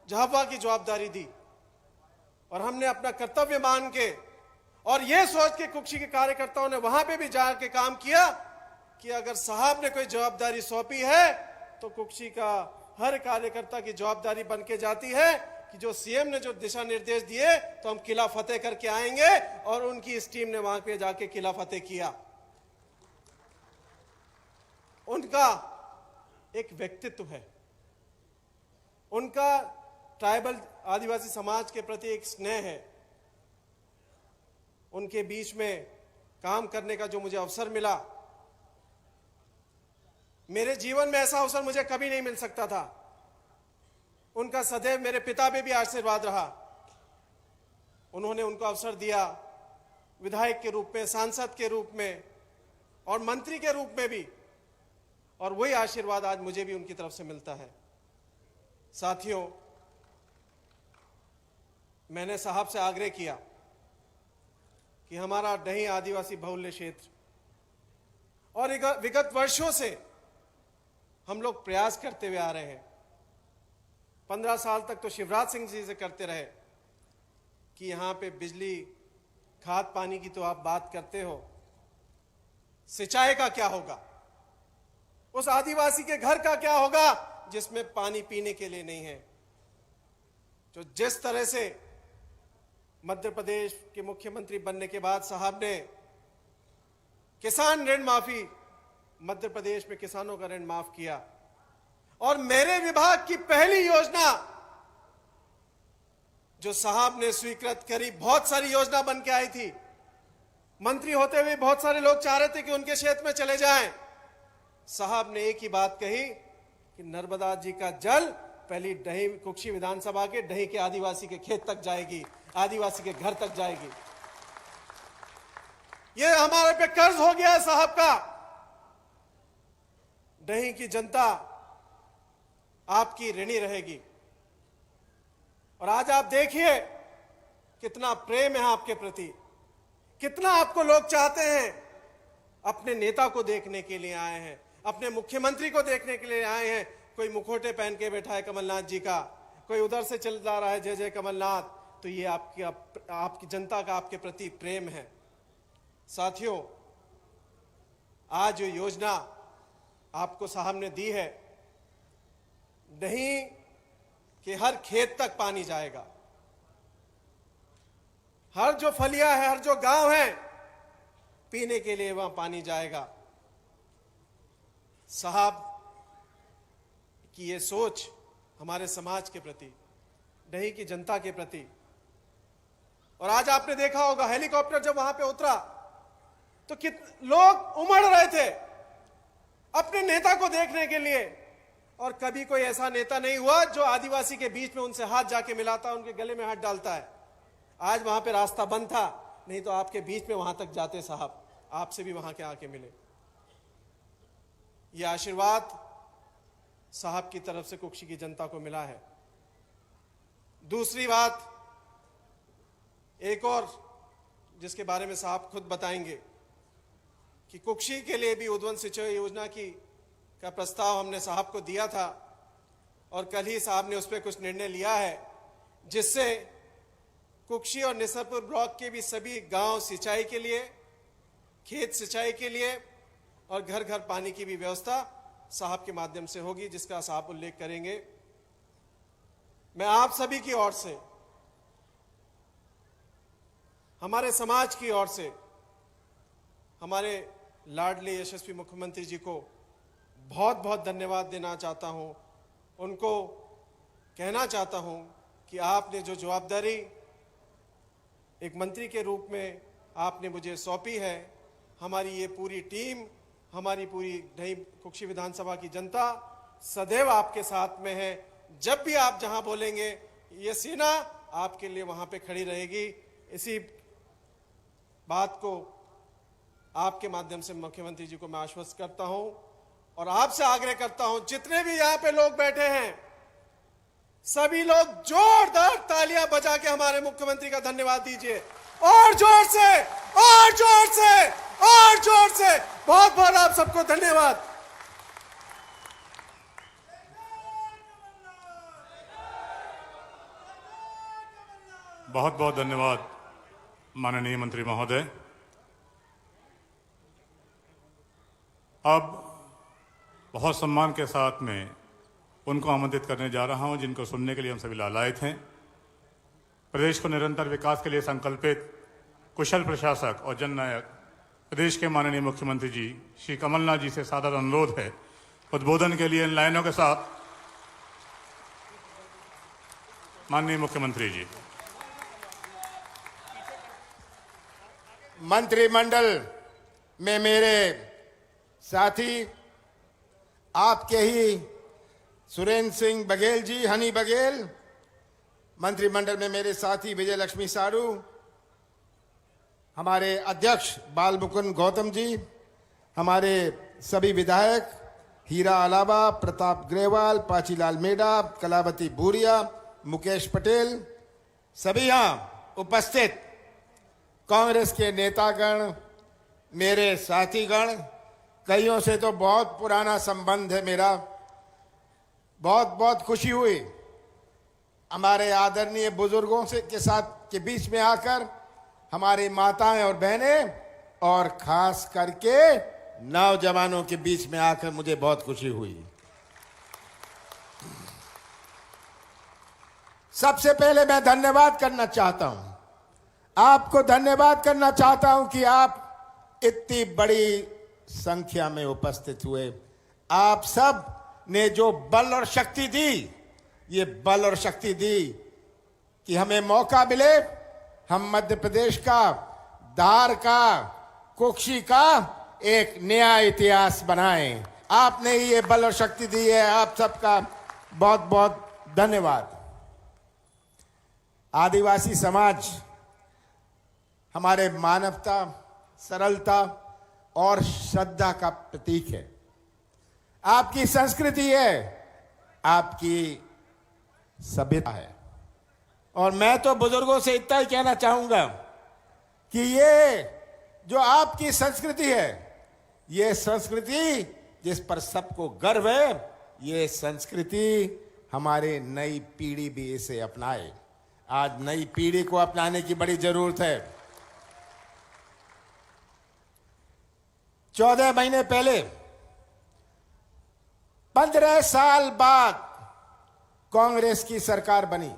झाबुआ की जवाबदारी दी और हमने अपना कर्तव्य मान के और यह सोच के कुक्षी के कार्यकर्ताओं ने वहां पे भी जाके काम किया कि अगर साहब ने कोई जवाबदारी सौंपी है तो कुक्षी का हर कार्यकर्ता की जवाबदारी बन के जाती है कि जो सीएम ने जो दिशा निर्देश दिए तो हम किला फतेह करके आएंगे, और उनकी इस टीम ने वहां पे जाके किला फतेह किया। उनका एक व्यक्तित्व है, उनका ट्राइबल आदिवासी समाज के प्रति एक स्नेह है। उनके बीच में काम करने का जो मुझे अवसर मिला, मेरे जीवन में ऐसा अवसर मुझे कभी नहीं मिल सकता था। उनका सदैव मेरे पिता पे भी आशीर्वाद रहा। उन्होंने उनको अवसर दिया विधायक के रूप में, सांसद के रूप में और मंत्री के रूप में भी, और वही आशीर्वाद आज मुझे भी उनकी तरफ से मिलता है। साथियों, मैंने साहब से आग्रह किया कि हमारा डही आदिवासी बहुल्य क्षेत्र, और विगत वर्षों से हम लोग प्रयास करते हुए आ रहे हैं, 15 साल तक तो शिवराज सिंह जी से करते रहे कि यहां पे बिजली, खाद पानी की तो आप बात करते हो, सिंचाई का क्या होगा, उस आदिवासी के घर का क्या होगा जिसमें पानी पीने के लिए नहीं है। जो जिस तरह से मध्य प्रदेश के मुख्यमंत्री बनने के बाद साहब ने किसान ऋण माफी, मध्य प्रदेश में किसानों का ऋण माफ किया, और मेरे विभाग की पहली योजना जो साहब ने स्वीकृत करी, बहुत सारी योजना बन के आई थी, मंत्री होते हुए बहुत सारे लोग चाह रहे थे कि उनके क्षेत्र में चले जाएं। साहब ने एक ही बात कही कि नर्मदा जी का जल पहली डही कुक्षी विधानसभा के डही के आदिवासी के खेत तक जाएगी, आदिवासी के घर तक जाएगी। ये हमारे पे कर्ज हो गया है साहब का। डही की जनता आपकी ऋणी रहेगी, और आज आप देखिए कितना प्रेम है आपके प्रति, कितना आपको लोग चाहते हैं। अपने नेता को देखने के लिए आए हैं, अपने मुख्यमंत्री को देखने के लिए आए हैं। कोई मुखोटे पहन के बैठा है कमलनाथ जी का, कोई उधर से चल जा रहा है जय जय कमलनाथ, तो ये आपकी जनता का आपके प्रति प्रेम है। साथियों, आज जो योजना आपको साहब ने दी है, डही के हर खेत तक पानी जाएगा, हर जो फलिया है, हर जो गांव है, पीने के लिए वहां पानी जाएगा। साहब की ये सोच हमारे समाज के प्रति, डही की जनता के प्रति, और आज आपने देखा होगा हेलीकॉप्टर जब वहां पे उतरा तो लोग उमड़ रहे थे अपने नेता को देखने के लिए, और कभी कोई ऐसा नेता नहीं हुआ जो आदिवासी के बीच में उनसे हाथ जाके मिलाता, उनके गले में हाथ डालता है। आज वहां पे रास्ता बंद था, नहीं तो आपके बीच में वहां तक जाते साहब, आपसे भी वहां के आके मिले। यह आशीर्वाद साहब की तरफ से कुक्षी की जनता को मिला है। दूसरी बात, एक और जिसके बारे में साहब खुद बताएंगे, कि कुक्षी के लिए भी उद्वन सिंचाई योजना का प्रस्ताव हमने साहब को दिया था, और कल ही साहब ने उस पर कुछ निर्णय लिया है, जिससे कुक्षी और निसरपुर ब्लॉक के भी सभी गांव सिंचाई के लिए, खेत सिंचाई के लिए और घर घर पानी की भी व्यवस्था साहब के माध्यम से होगी, जिसका साहब उल्लेख करेंगे। मैं आप सभी की ओर से, हमारे समाज की ओर से, हमारे लाडले यशस्वी मुख्यमंत्री जी को बहुत बहुत धन्यवाद देना चाहता हूं। उनको कहना चाहता हूं कि आपने जो जवाबदारी एक मंत्री के रूप में आपने मुझे सौंपी है, हमारी ये पूरी टीम, हमारी पूरी नई कुक्षी विधानसभा की जनता सदैव आपके साथ में है। जब भी आप जहां बोलेंगे ये सेना आपके लिए वहां पे खड़ी रहेगी। इसी बात को आपके माध्यम से मुख्यमंत्री जी को मैं आश्वस्त करता हूं और आपसे आग्रह करता हूं, जितने भी यहां पे लोग बैठे हैं सभी लोग जोरदार तालियां बजा के हमारे मुख्यमंत्री का धन्यवाद दीजिए। और जोर से, और जोर से, और जोर से। बहुत बहुत आप सबको धन्यवाद। बहुत बहुत धन्यवाद माननीय मंत्री महोदय। अब बहुत सम्मान के साथ में उनको आमंत्रित करने जा रहा हूं जिनको सुनने के लिए हम सभी लालायित हैं। प्रदेश को निरंतर विकास के लिए संकल्पित कुशल प्रशासक और जननायक प्रदेश के माननीय मुख्यमंत्री जी श्री कमलनाथ जी से सादर अनुरोध है, उद्बोधन के लिए इन लाइनों के साथ माननीय मुख्यमंत्री जी। मंत्रिमंडल में मेरे साथी आपके ही सुरेंद्र सिंह बघेल जी, हनी बघेल, मंत्रिमंडल में मेरे साथी विजय लक्ष्मी सारू, हमारे अध्यक्ष बाल मुकुंद गौतम जी, हमारे सभी विधायक हीरा अलावा, प्रताप ग्रेवाल, पाचीलाल मेडा, कलावती भूरिया, मुकेश पटेल, सभी यहाँ उपस्थित कांग्रेस के नेतागण, मेरे साथीगण, कईयों से तो बहुत पुराना संबंध है मेरा। बहुत बहुत खुशी हुई हमारे आदरणीय बुजुर्गों से के साथ के बीच में आकर, हमारी माताएं और बहनें और खास करके नौजवानों के बीच में आकर मुझे बहुत खुशी हुई। सबसे पहले मैं धन्यवाद करना चाहता हूं, आपको धन्यवाद करना चाहता हूं कि आप इतनी बड़ी संख्या में उपस्थित हुए। आप सब ने जो बल और शक्ति दी, ये बल और शक्ति दी कि हमें मौका मिले, हम मध्य प्रदेश का, धार का, कुक्षी का एक नया इतिहास बनाएं। आपने ही ये बल और शक्ति दी है, आप सबका बहुत बहुत धन्यवाद। आदिवासी समाज हमारे मानवता, सरलता और श्रद्धा का प्रतीक है। आपकी संस्कृति है, आपकी सभ्यता है। और मैं तो बुजुर्गों से इतना ही कहना चाहूंगा कि ये जो आपकी संस्कृति है, ये संस्कृति जिस पर सबको गर्व है, ये संस्कृति हमारे नई पीढ़ी भी इसे अपनाए। आज नई पीढ़ी को अपनाने की बड़ी जरूरत है। 14 महीने पहले 15 साल बाद कांग्रेस की सरकार बनी।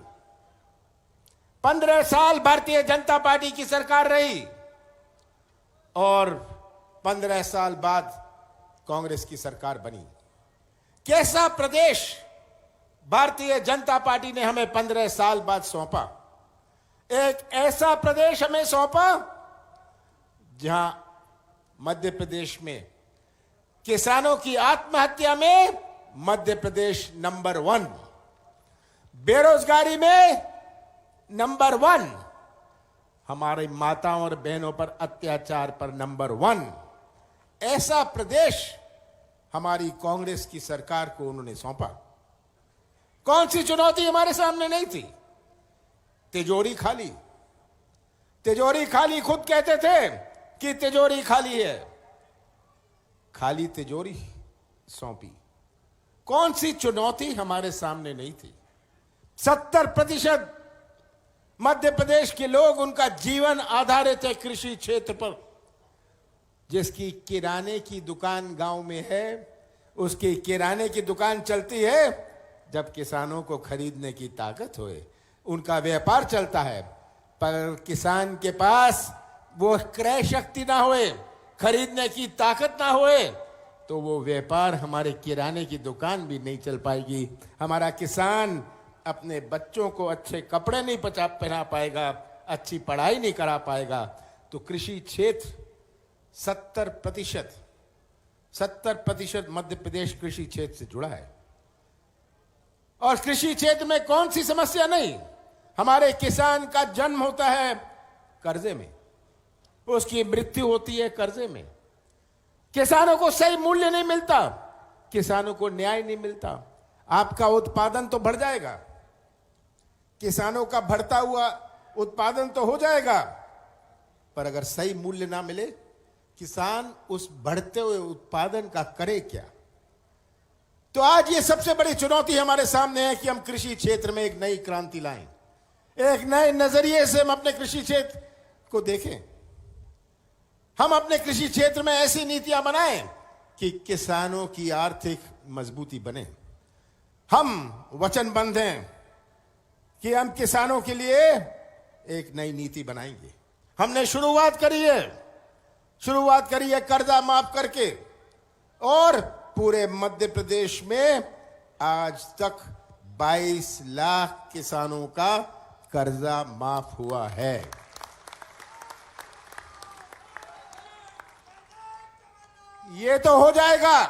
15 साल भारतीय जनता पार्टी की सरकार रही और 15 साल बाद कांग्रेस की सरकार बनी। कैसा प्रदेश भारतीय जनता पार्टी ने हमें 15 साल बाद सौंपा। एक ऐसा प्रदेश हमें सौंपा जहां मध्य प्रदेश में किसानों की आत्महत्या में मध्य प्रदेश नंबर 1, बेरोजगारी में नंबर 1, हमारी माताओं और बहनों पर अत्याचार पर नंबर 1। ऐसा प्रदेश हमारी कांग्रेस की सरकार को उन्होंने सौंपा। कौन सी चुनौती हमारे सामने नहीं थी? तिजोरी खाली। तिजोरी खाली, खुद कहते थे कि तिजोरी खाली है। खाली तिजोरी सौंपी। कौन सी चुनौती हमारे सामने नहीं थी? 70% मध्य प्रदेश के लोग, उनका जीवन आधारित है कृषि क्षेत्र पर। जिसकी किराने की दुकान गांव में है, उसकी किराने की दुकान चलती है जब किसानों को खरीदने की ताकत होए। उनका व्यापार चलता है, पर किसान के पास वो क्रय शक्ति ना होए, खरीदने की ताकत ना होए, तो वो व्यापार, हमारे किराने की दुकान भी नहीं चल पाएगी। हमारा किसान अपने बच्चों को अच्छे कपड़े नहीं पहना पाएगा, अच्छी पढ़ाई नहीं करा पाएगा। तो कृषि क्षेत्र 70% मध्य प्रदेश कृषि क्षेत्र से जुड़ा है। और कृषि क्षेत्र में कौन सी समस्या नहीं? हमारे किसान का जन्म होता है कर्जे में, उसकी मृत्यु होती है कर्जे में, किसानों को सही मूल्य नहीं मिलता, किसानों को न्याय नहीं मिलता। आपका उत्पादन तो बढ़ जाएगा, किसानों का बढ़ता हुआ उत्पादन तो हो जाएगा, पर अगर सही मूल्य ना मिले, किसान उस बढ़ते हुए उत्पादन का करे क्या? तो आज ये सबसे बड़ी चुनौती हमारे सामने है कि हम कृषि क्षेत्र में एक नई क्रांति लाएं, एक नए नजरिए से हम अपने कृषि क्षेत्र को देखें। हम अपने कृषि क्षेत्र में ऐसी नीतियां बनाएं कि किसानों की आर्थिक मजबूती बने। हम वचनबद्ध हैं कि हम किसानों के लिए एक नई नीति बनाएंगे। हमने शुरुआत करी है कर्जा माफ करके, और पूरे मध्य प्रदेश में आज तक 22 लाख किसानों का कर्जा माफ हुआ है। ये तो हो जाएगा,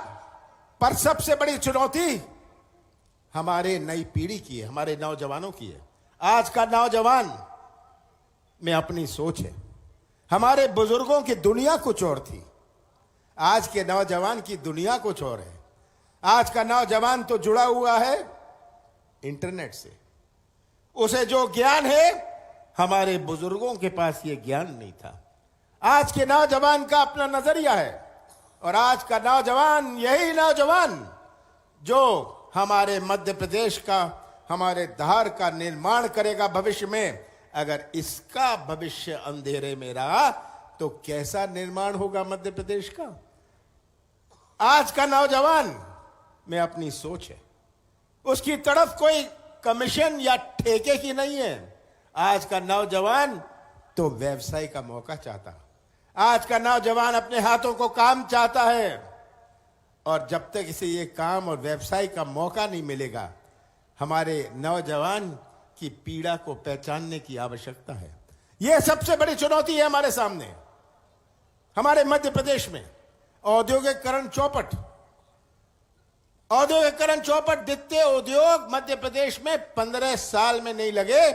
पर सबसे बड़ी चुनौती हमारे नई पीढ़ी की है, हमारे नौजवानों की है। आज का नौजवान में अपनी सोच है। हमारे बुजुर्गों की दुनिया कुछ और थी, आज के नौजवान की दुनिया कुछ और है। आज का नौजवान तो जुड़ा हुआ है इंटरनेट से। उसे जो ज्ञान है, हमारे बुजुर्गों के पास ये ज्ञान नहीं था। आज के नौजवान का अपना नजरिया है, और आज का नौजवान यही नौजवान जो हमारे मध्य प्रदेश का, हमारे धार का निर्माण करेगा भविष्य में। अगर इसका भविष्य अंधेरे में रहा तो कैसा निर्माण होगा मध्य प्रदेश का? आज का नौजवान में अपनी सोच है, उसकी तरफ कोई कमीशन या ठेके की नहीं है। आज का नौजवान तो व्यवसाय का मौका चाहता, आज का नौजवान अपने हाथों को काम चाहता है, और जब तक इसे ये काम और व्यवसाय का मौका नहीं मिलेगा, हमारे नौजवान की पीड़ा को पहचानने की आवश्यकता है। यह सबसे बड़ी चुनौती है हमारे सामने। हमारे मध्य प्रदेश में औद्योगिकरण चौपट, द्वितीय उद्योग मध्य प्रदेश में 15 साल में नहीं लगे,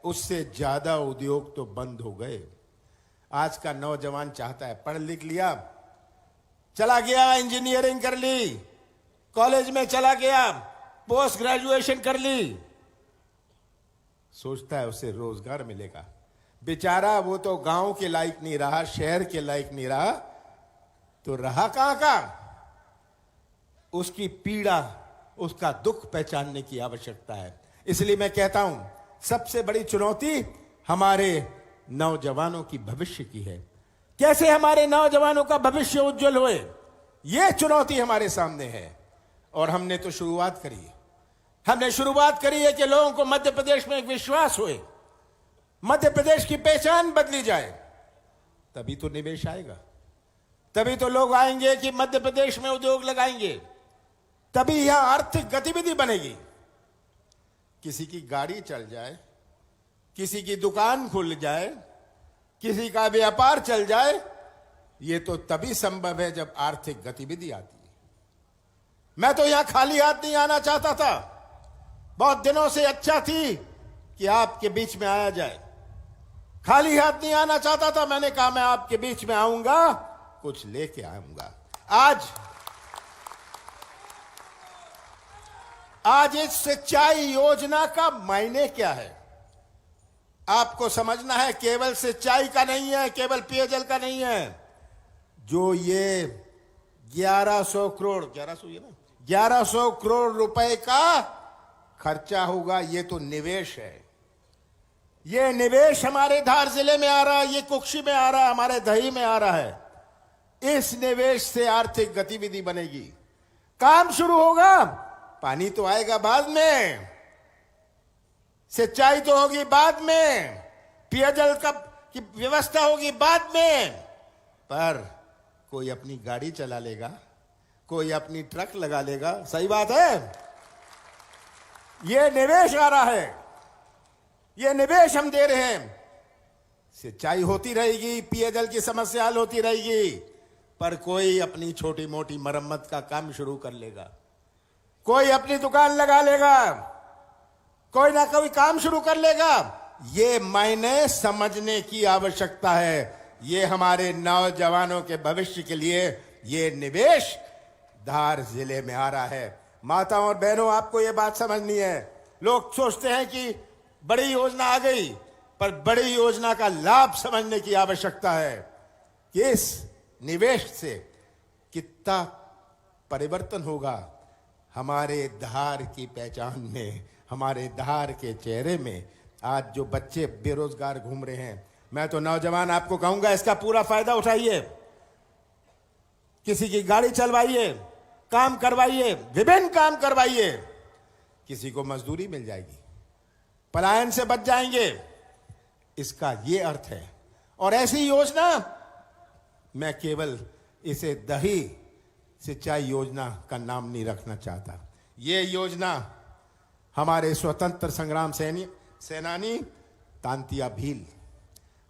उससे ज्यादा उद्योग तो बंद हो गए। आज का नौजवान चाहता है, पढ़ लिख लिया, चला गया, इंजीनियरिंग कर ली, कॉलेज में चला गया, पोस्ट ग्रेजुएशन कर ली, सोचता है उसे रोजगार मिलेगा। बेचारा वो तो गांव के लायक नहीं रहा, शहर के लायक नहीं रहा, तो रहा कहां का? उसकी पीड़ा, उसका दुख पहचानने की आवश्यकता है। इसलिए मैं कहता हूं, सबसे बड़ी चुनौती हमारे नौजवानों की भविष्य की है। कैसे हमारे नौजवानों का भविष्य उज्जवल होए, यह चुनौती हमारे सामने है। और हमने तो शुरुआत करी है। हमने शुरुआत करी है कि लोगों को मध्य प्रदेश में एक विश्वास होए, मध्य प्रदेश की पहचान बदली जाए, तभी तो निवेश आएगा, तभी तो लोग आएंगे कि मध्य प्रदेश में उद्योग लगाएंगे, तभी यहां आर्थिक गतिविधि बनेगी। किसी की गाड़ी चल जाए, किसी की दुकान खुल जाए, किसी का व्यापार चल जाए, यह तो तभी संभव है जब आर्थिक गतिविधि आती है। मैं तो यहां खाली हाथ नहीं आना चाहता था, बहुत दिनों से अच्छा थी कि आपके बीच में आया जाए। खाली हाथ नहीं आना चाहता था, मैंने कहा मैं आपके बीच में आऊंगा, कुछ लेके आऊंगा। आज इस सिंचाई योजना का मायने क्या है आपको समझना है। केवल सिंचाई का नहीं है, केवल पेयजल का नहीं है। जो ये 1100 करोड़ रुपए का खर्चा होगा, ये तो निवेश है। ये निवेश हमारे धार जिले में आ रहा है, ये कुक्षी में आ रहा है, हमारे दही में आ रहा है। इस निवेश से आर्थिक गतिविधि बनेगी, काम शुरू होगा। पानी तो आएगा बाद में, सिंचाई तो होगी बाद में, पेयजल की व्यवस्था होगी बाद में, पर कोई अपनी गाड़ी चला लेगा, कोई अपनी ट्रक लगा लेगा। सही बात है। ये निवेश आ रहा है, ये निवेश हम दे रहे हैं। सिंचाई होती रहेगी, पेयजल की समस्या हल होती रहेगी, पर कोई अपनी छोटी मोटी मरम्मत का काम शुरू कर लेगा, कोई अपनी दुकान लगा लेगा, कोई ना कोई काम शुरू कर लेगा। ये मायने समझने की आवश्यकता है। ये हमारे नौजवानों के भविष्य के लिए ये निवेश धार जिले में आ रहा है। माताओं और बहनों, आपको ये बात समझनी है। लोग सोचते हैं कि बड़ी योजना आ गई, पर बड़ी योजना का लाभ समझने की आवश्यकता है कि इस निवेश से कितना परिवर्तन होगा हमारे धार की पहचान में, हमारे धार के चेहरे में। आज जो बच्चे बेरोजगार घूम रहे हैं, मैं तो नौजवान आपको कहूंगा, इसका पूरा फायदा उठाइए। किसी की गाड़ी चलवाइए, काम करवाइए, विभिन्न काम करवाइए, किसी को मजदूरी मिल जाएगी, पलायन से बच जाएंगे। इसका ये अर्थ है। और ऐसी योजना, मैं केवल इसे दही सिंचाई योजना का नाम नहीं रखना चाहता। ये योजना हमारे स्वतंत्र संग्राम सेनानी तांतिया भील,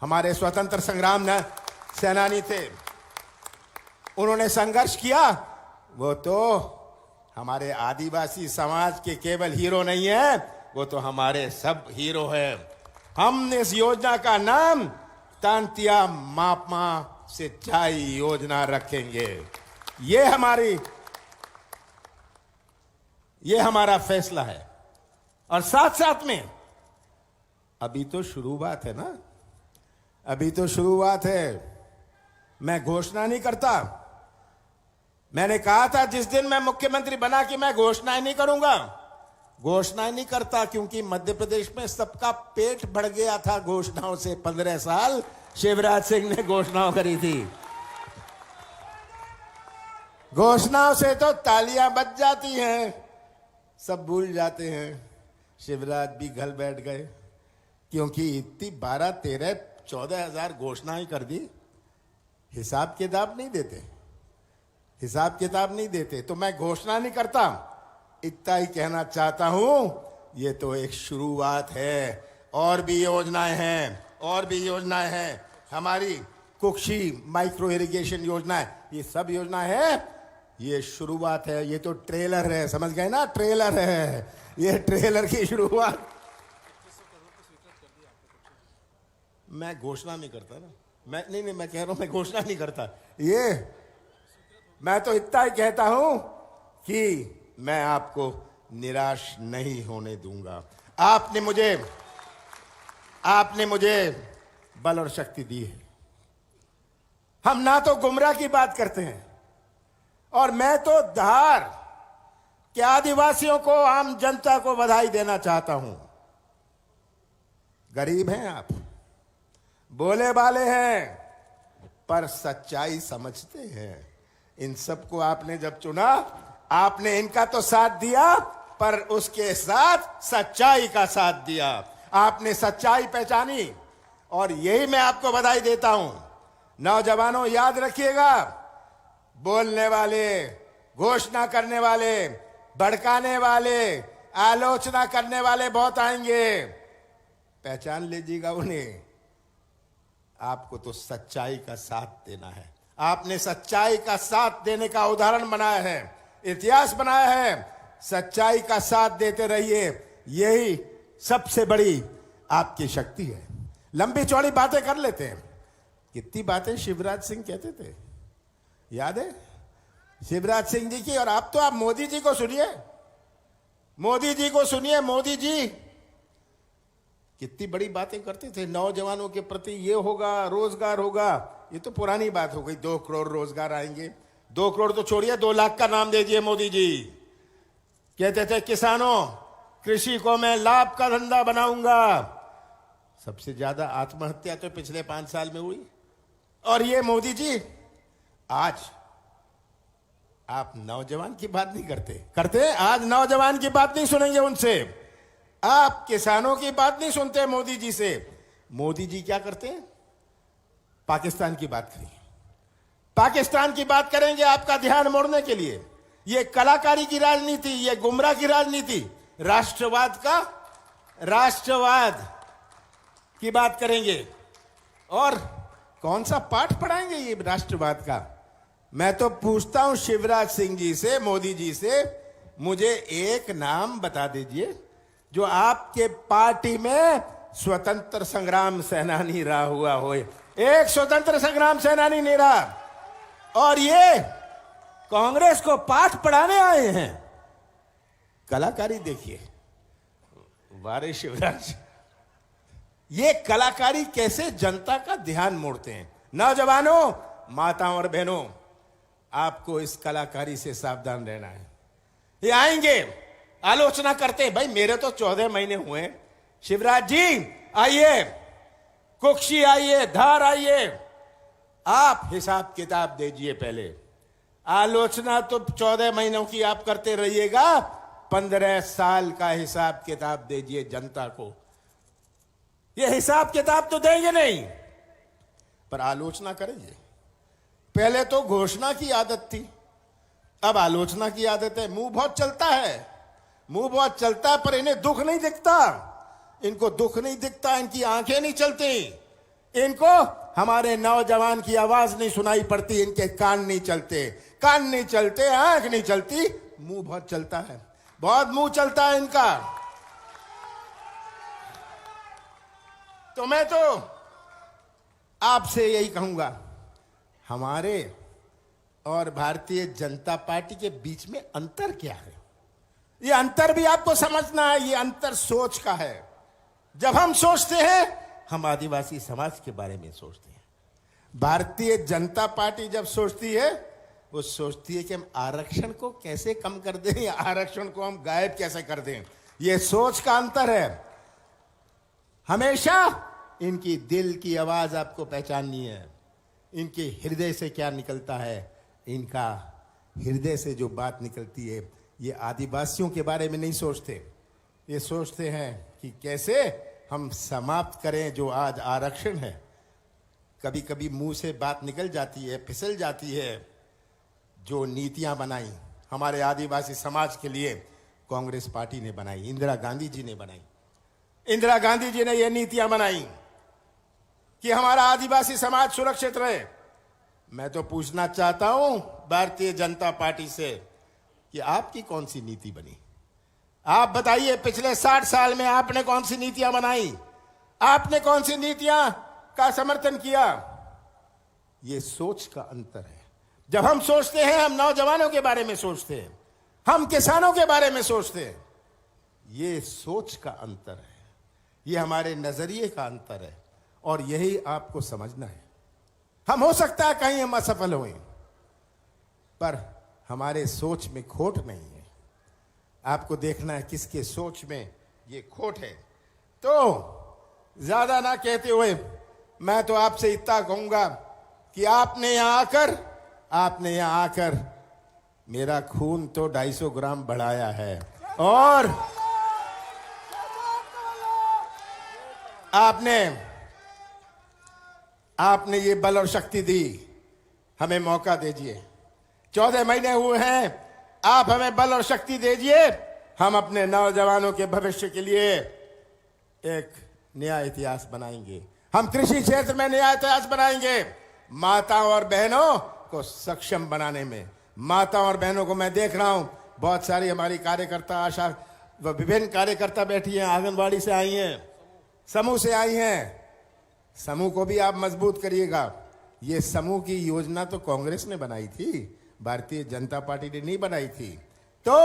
हमारे स्वतंत्र संग्राम सेनानी थे, उन्होंने संघर्ष किया। वो तो हमारे आदिवासी समाज के केवल हीरो नहीं है, वो तो हमारे सब हीरो हैं। हम इस योजना का नाम तांतिया मापमा सिंचाई योजना रखेंगे। ये हमारा फैसला है। और साथ साथ में अभी तो शुरुआत है ना, अभी तो शुरुआत है। मैं घोषणा नहीं करता। मैंने कहा था जिस दिन मैं मुख्यमंत्री बना कि मैं घोषणाएं नहीं करूंगा। घोषणाएं नहीं करता क्योंकि मध्य प्रदेश में सबका पेट बढ़ गया था घोषणाओं से। 15 साल शिवराज सिंह ने घोषणाओं करी थी। घोषणाओं से तो तालियां बज जाती हैं, सब भूल जाते हैं। शिवराज भी घर बैठ गए क्योंकि इतनी 12, 13, 14 हजार घोषणाएं कर दी। हिसाब किताब नहीं देते, हिसाब किताब नहीं देते। तो मैं घोषणा नहीं करता, इतना ही कहना चाहता हूं, ये तो एक शुरुआत है। और भी योजनाएं हैं, और भी योजनाएं हैं। हमारी कुक्षी माइक्रो इरिगेशन योजना है, ये सब योजनाएं हैं। ये शुरुआत है, ये तो ट्रेलर है, समझ गए ना, ट्रेलर है। ये ट्रेलर की शुरुआत। मैं घोषणा नहीं करता ना, मैं कह रहा हूं मैं घोषणा नहीं करता। ये मैं तो इतना ही कहता हूं कि मैं आपको निराश नहीं होने दूंगा। आपने मुझे बल और शक्ति दी है। हम ना तो गुमराह की बात करते हैं, और मैं तो धार के आदिवासियों को, आम जनता को बधाई देना चाहता हूं। गरीब हैं आप, बोले वाले हैं, पर सच्चाई समझते हैं। इन सबको आपने जब चुना, आपने इनका तो साथ दिया, पर उसके साथ सच्चाई का साथ दिया। आपने सच्चाई पहचानी, और यही मैं आपको बधाई देता हूं। नौजवानों, याद रखिएगा, बोलने वाले, घोषणा करने वाले, भड़काने वाले, आलोचना करने वाले बहुत आएंगे। पहचान लीजिएगा उन्हें। आपको तो सच्चाई का साथ देना है। आपने सच्चाई का साथ देने का उदाहरण बनाया है, इतिहास बनाया है। सच्चाई का साथ देते रहिए, यही सबसे बड़ी आपकी शक्ति है। लंबी चौड़ी बातें कर लेते हैं। कितनी बातें शिवराज सिंह कहते थे, याद है? शिवराज सिंह जी की। और आप मोदी जी को सुनिए, मोदी जी को सुनिए। मोदी जी कितनी बड़ी बातें करते थे नौजवानों के प्रति। ये होगा, रोजगार होगा। ये तो पुरानी बात हो गई। 2 करोड़ रोजगार आएंगे। 2 करोड़ तो छोड़िए, 2 लाख का नाम दे दिए मोदी जी। कहते थे किसानों, कृषि को मैं लाभ का धंधा बनाऊंगा। सबसे ज्यादा आत्महत्या तो पिछले 5 साल में हुई। और ये मोदी जी, आज आप नौजवान की बात नहीं करते। आज नौजवान की बात नहीं सुनेंगे उनसे। आप किसानों की बात नहीं सुनते मोदी जी से। मोदी जी क्या करते हैं? पाकिस्तान की बात करिए। पाकिस्तान की बात करेंगे आपका ध्यान मोड़ने के लिए। ये कलाकारी की राजनीति, ये गुमराह की राजनीति, राष्ट्रवाद की बात करेंगे और कौन सा पाठ पढ़ाएंगे ये राष्ट्रवाद का। मैं तो पूछता हूं शिवराज सिंह जी से, मोदी जी से, मुझे एक नाम बता दीजिए जो आपके पार्टी में स्वतंत्र संग्राम सेनानी रहा हुआ हो। एक स्वतंत्र संग्राम सेनानी नहीं रहा और ये कांग्रेस को पाठ पढ़ाने आए हैं। कलाकारी देखिए, वारे शिवराज, ये कलाकारी कैसे जनता का ध्यान मोड़ते हैं। नौजवानों, माताओं और बहनों, आपको इस कलाकारी से सावधान रहना है। ये आएंगे, आलोचना करते हैं, भाई मेरे तो 14 महीने हुए। शिवराज जी आइए, कुक्षी आइए, धार आइए, आप हिसाब किताब दीजिए पहले। आलोचना तो 14 महीनों की आप करते रहिएगा, 15 साल का हिसाब किताब दीजिए जनता को। ये हिसाब किताब तो देंगे नहीं, पर आलोचना करेंगे। पहले तो घोषणा की आदत थी, अब आलोचना की आदत है। मुंह बहुत चलता है, मुंह बहुत चलता है, पर इन्हें दुख नहीं दिखता। इनको दुख नहीं दिखता, इनकी आंखें नहीं चलती, इनको हमारे नौजवान की आवाज नहीं सुनाई पड़ती, इनके कान नहीं चलते, कान नहीं चलते, आंख नहीं चलती, मुंह बहुत चलता है, बहुत मुंह चलता है इनका। तो मैं तो आपसे यही कहूंगा, हमारे और भारतीय जनता पार्टी के बीच में अंतर क्या है, ये अंतर भी आपको समझना है। ये अंतर सोच का है। जब हम सोचते हैं, हम आदिवासी समाज के बारे में सोचते हैं। भारतीय जनता पार्टी जब सोचती है, वो सोचती है कि हम आरक्षण को कैसे कम कर दें, आरक्षण को हम गायब कैसे कर दें। ये सोच का अंतर है। हमेशा इनकी दिल की आवाज आपको पहचाननी है, इनके हृदय से क्या निकलता है। इनका हृदय से जो बात निकलती है, ये आदिवासियों के बारे में नहीं सोचते, ये सोचते हैं कि कैसे हम समाप्त करें जो आज आरक्षण है। कभी कभी मुंह से बात निकल जाती है, फिसल जाती है। जो नीतियां बनाई हमारे आदिवासी समाज के लिए कांग्रेस पार्टी ने बनाई, इंदिरा गांधी जी ने बनाई। इंदिरा गांधी जी ने ये नीतियां बनाई कि हमारा आदिवासी समाज सुरक्षित रहे। मैं तो पूछना चाहता हूं भारतीय जनता पार्टी से कि आपकी कौन सी नीति बनी। आप बताइए, पिछले 60 साल में आपने कौन सी नीतियां बनाई, आपने कौन सी नीतियां का समर्थन किया। ये सोच का अंतर है। जब हम सोचते हैं, हम नौजवानों के बारे में सोचते हैं, हम किसानों के बारे में सोचते हैं। ये सोच का अंतर है, ये हमारे नजरिए का अंतर है और यही आपको समझना है। हम हो सकता है कहीं हम असफल हुए, पर हमारे सोच में खोट नहीं है। आपको देखना है किसके सोच में ये खोट है। तो ज्यादा ना कहते हुए मैं तो आपसे इतना कहूंगा कि आपने यहां आकर मेरा खून तो 250 ग्राम बढ़ाया है और आपने ये बल और शक्ति दी। हमें मौका दीजिए, 14 महीने हुए हैं, आप हमें बल और शक्ति दीजिए। हम अपने नौजवानों के भविष्य के लिए एक नया इतिहास बनाएंगे। हम कृषि क्षेत्र में नया इतिहास बनाएंगे। माताओं और बहनों को सक्षम बनाने में, माताओं और बहनों को मैं देख रहा हूं, बहुत सारी हमारी कार्यकर्ता, आशा व विभिन्न कार्यकर्ता बैठी हैं, आंगनबाड़ी से आई हैं, समूह से आई हैं। समूह को भी आप मजबूत करिएगा। ये समूह की योजना तो कांग्रेस ने बनाई थी, भारतीय जनता पार्टी ने नहीं बनाई थी। तो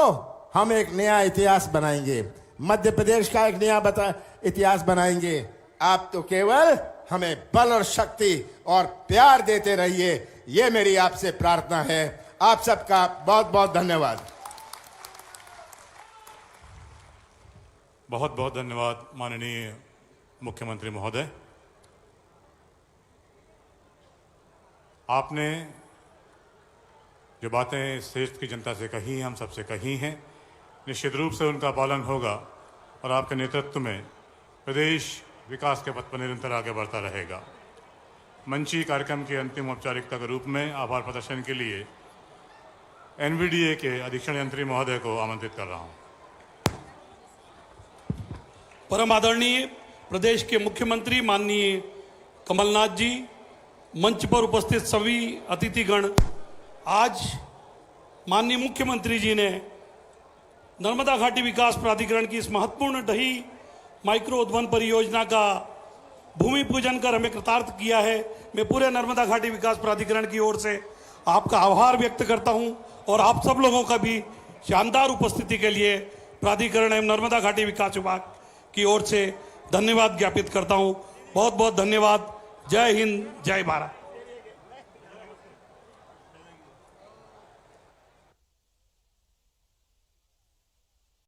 हम एक नया इतिहास बनाएंगे, मध्य प्रदेश का एक नया इतिहास बनाएंगे। आप तो केवल हमें बल और शक्ति और प्यार देते रहिए, ये मेरी आपसे प्रार्थना है। आप सबका बहुत बहुत धन्यवाद। बहुत बहुत धन्यवाद माननीय मुख्यमंत्री महोदय। आपने जो बातें इस देश की जनता से कही हैं, हम सबसे कही हैं, निश्चित रूप से उनका पालन होगा और आपके नेतृत्व में प्रदेश विकास के पथ पर निरंतर आगे बढ़ता रहेगा। मंची कार्यक्रम के अंतिम औपचारिकता के रूप में आभार प्रदर्शन के लिए एनवीडीए के अधीक्षण यंत्री महोदय को आमंत्रित कर रहा हूं। परम आदरणीय प्रदेश के मुख्यमंत्री माननीय कमलनाथ जी, मंच पर उपस्थित सभी अतिथिगण, आज माननीय मुख्यमंत्री जी ने नर्मदा घाटी विकास प्राधिकरण की इस महत्वपूर्ण ढही माइक्रो उद्वन परियोजना का भूमि पूजन कर हमें कृतार्थ किया है। मैं पूरे नर्मदा घाटी विकास प्राधिकरण की ओर से आपका आभार व्यक्त करता हूं और आप सब लोगों का भी शानदार उपस्थिति के लिए प्राधिकरण एवं नर्मदा घाटी विकास विभाग की ओर से धन्यवाद ज्ञापित करता हूं। बहुत बहुत धन्यवाद। जय हिंद, जय भारत।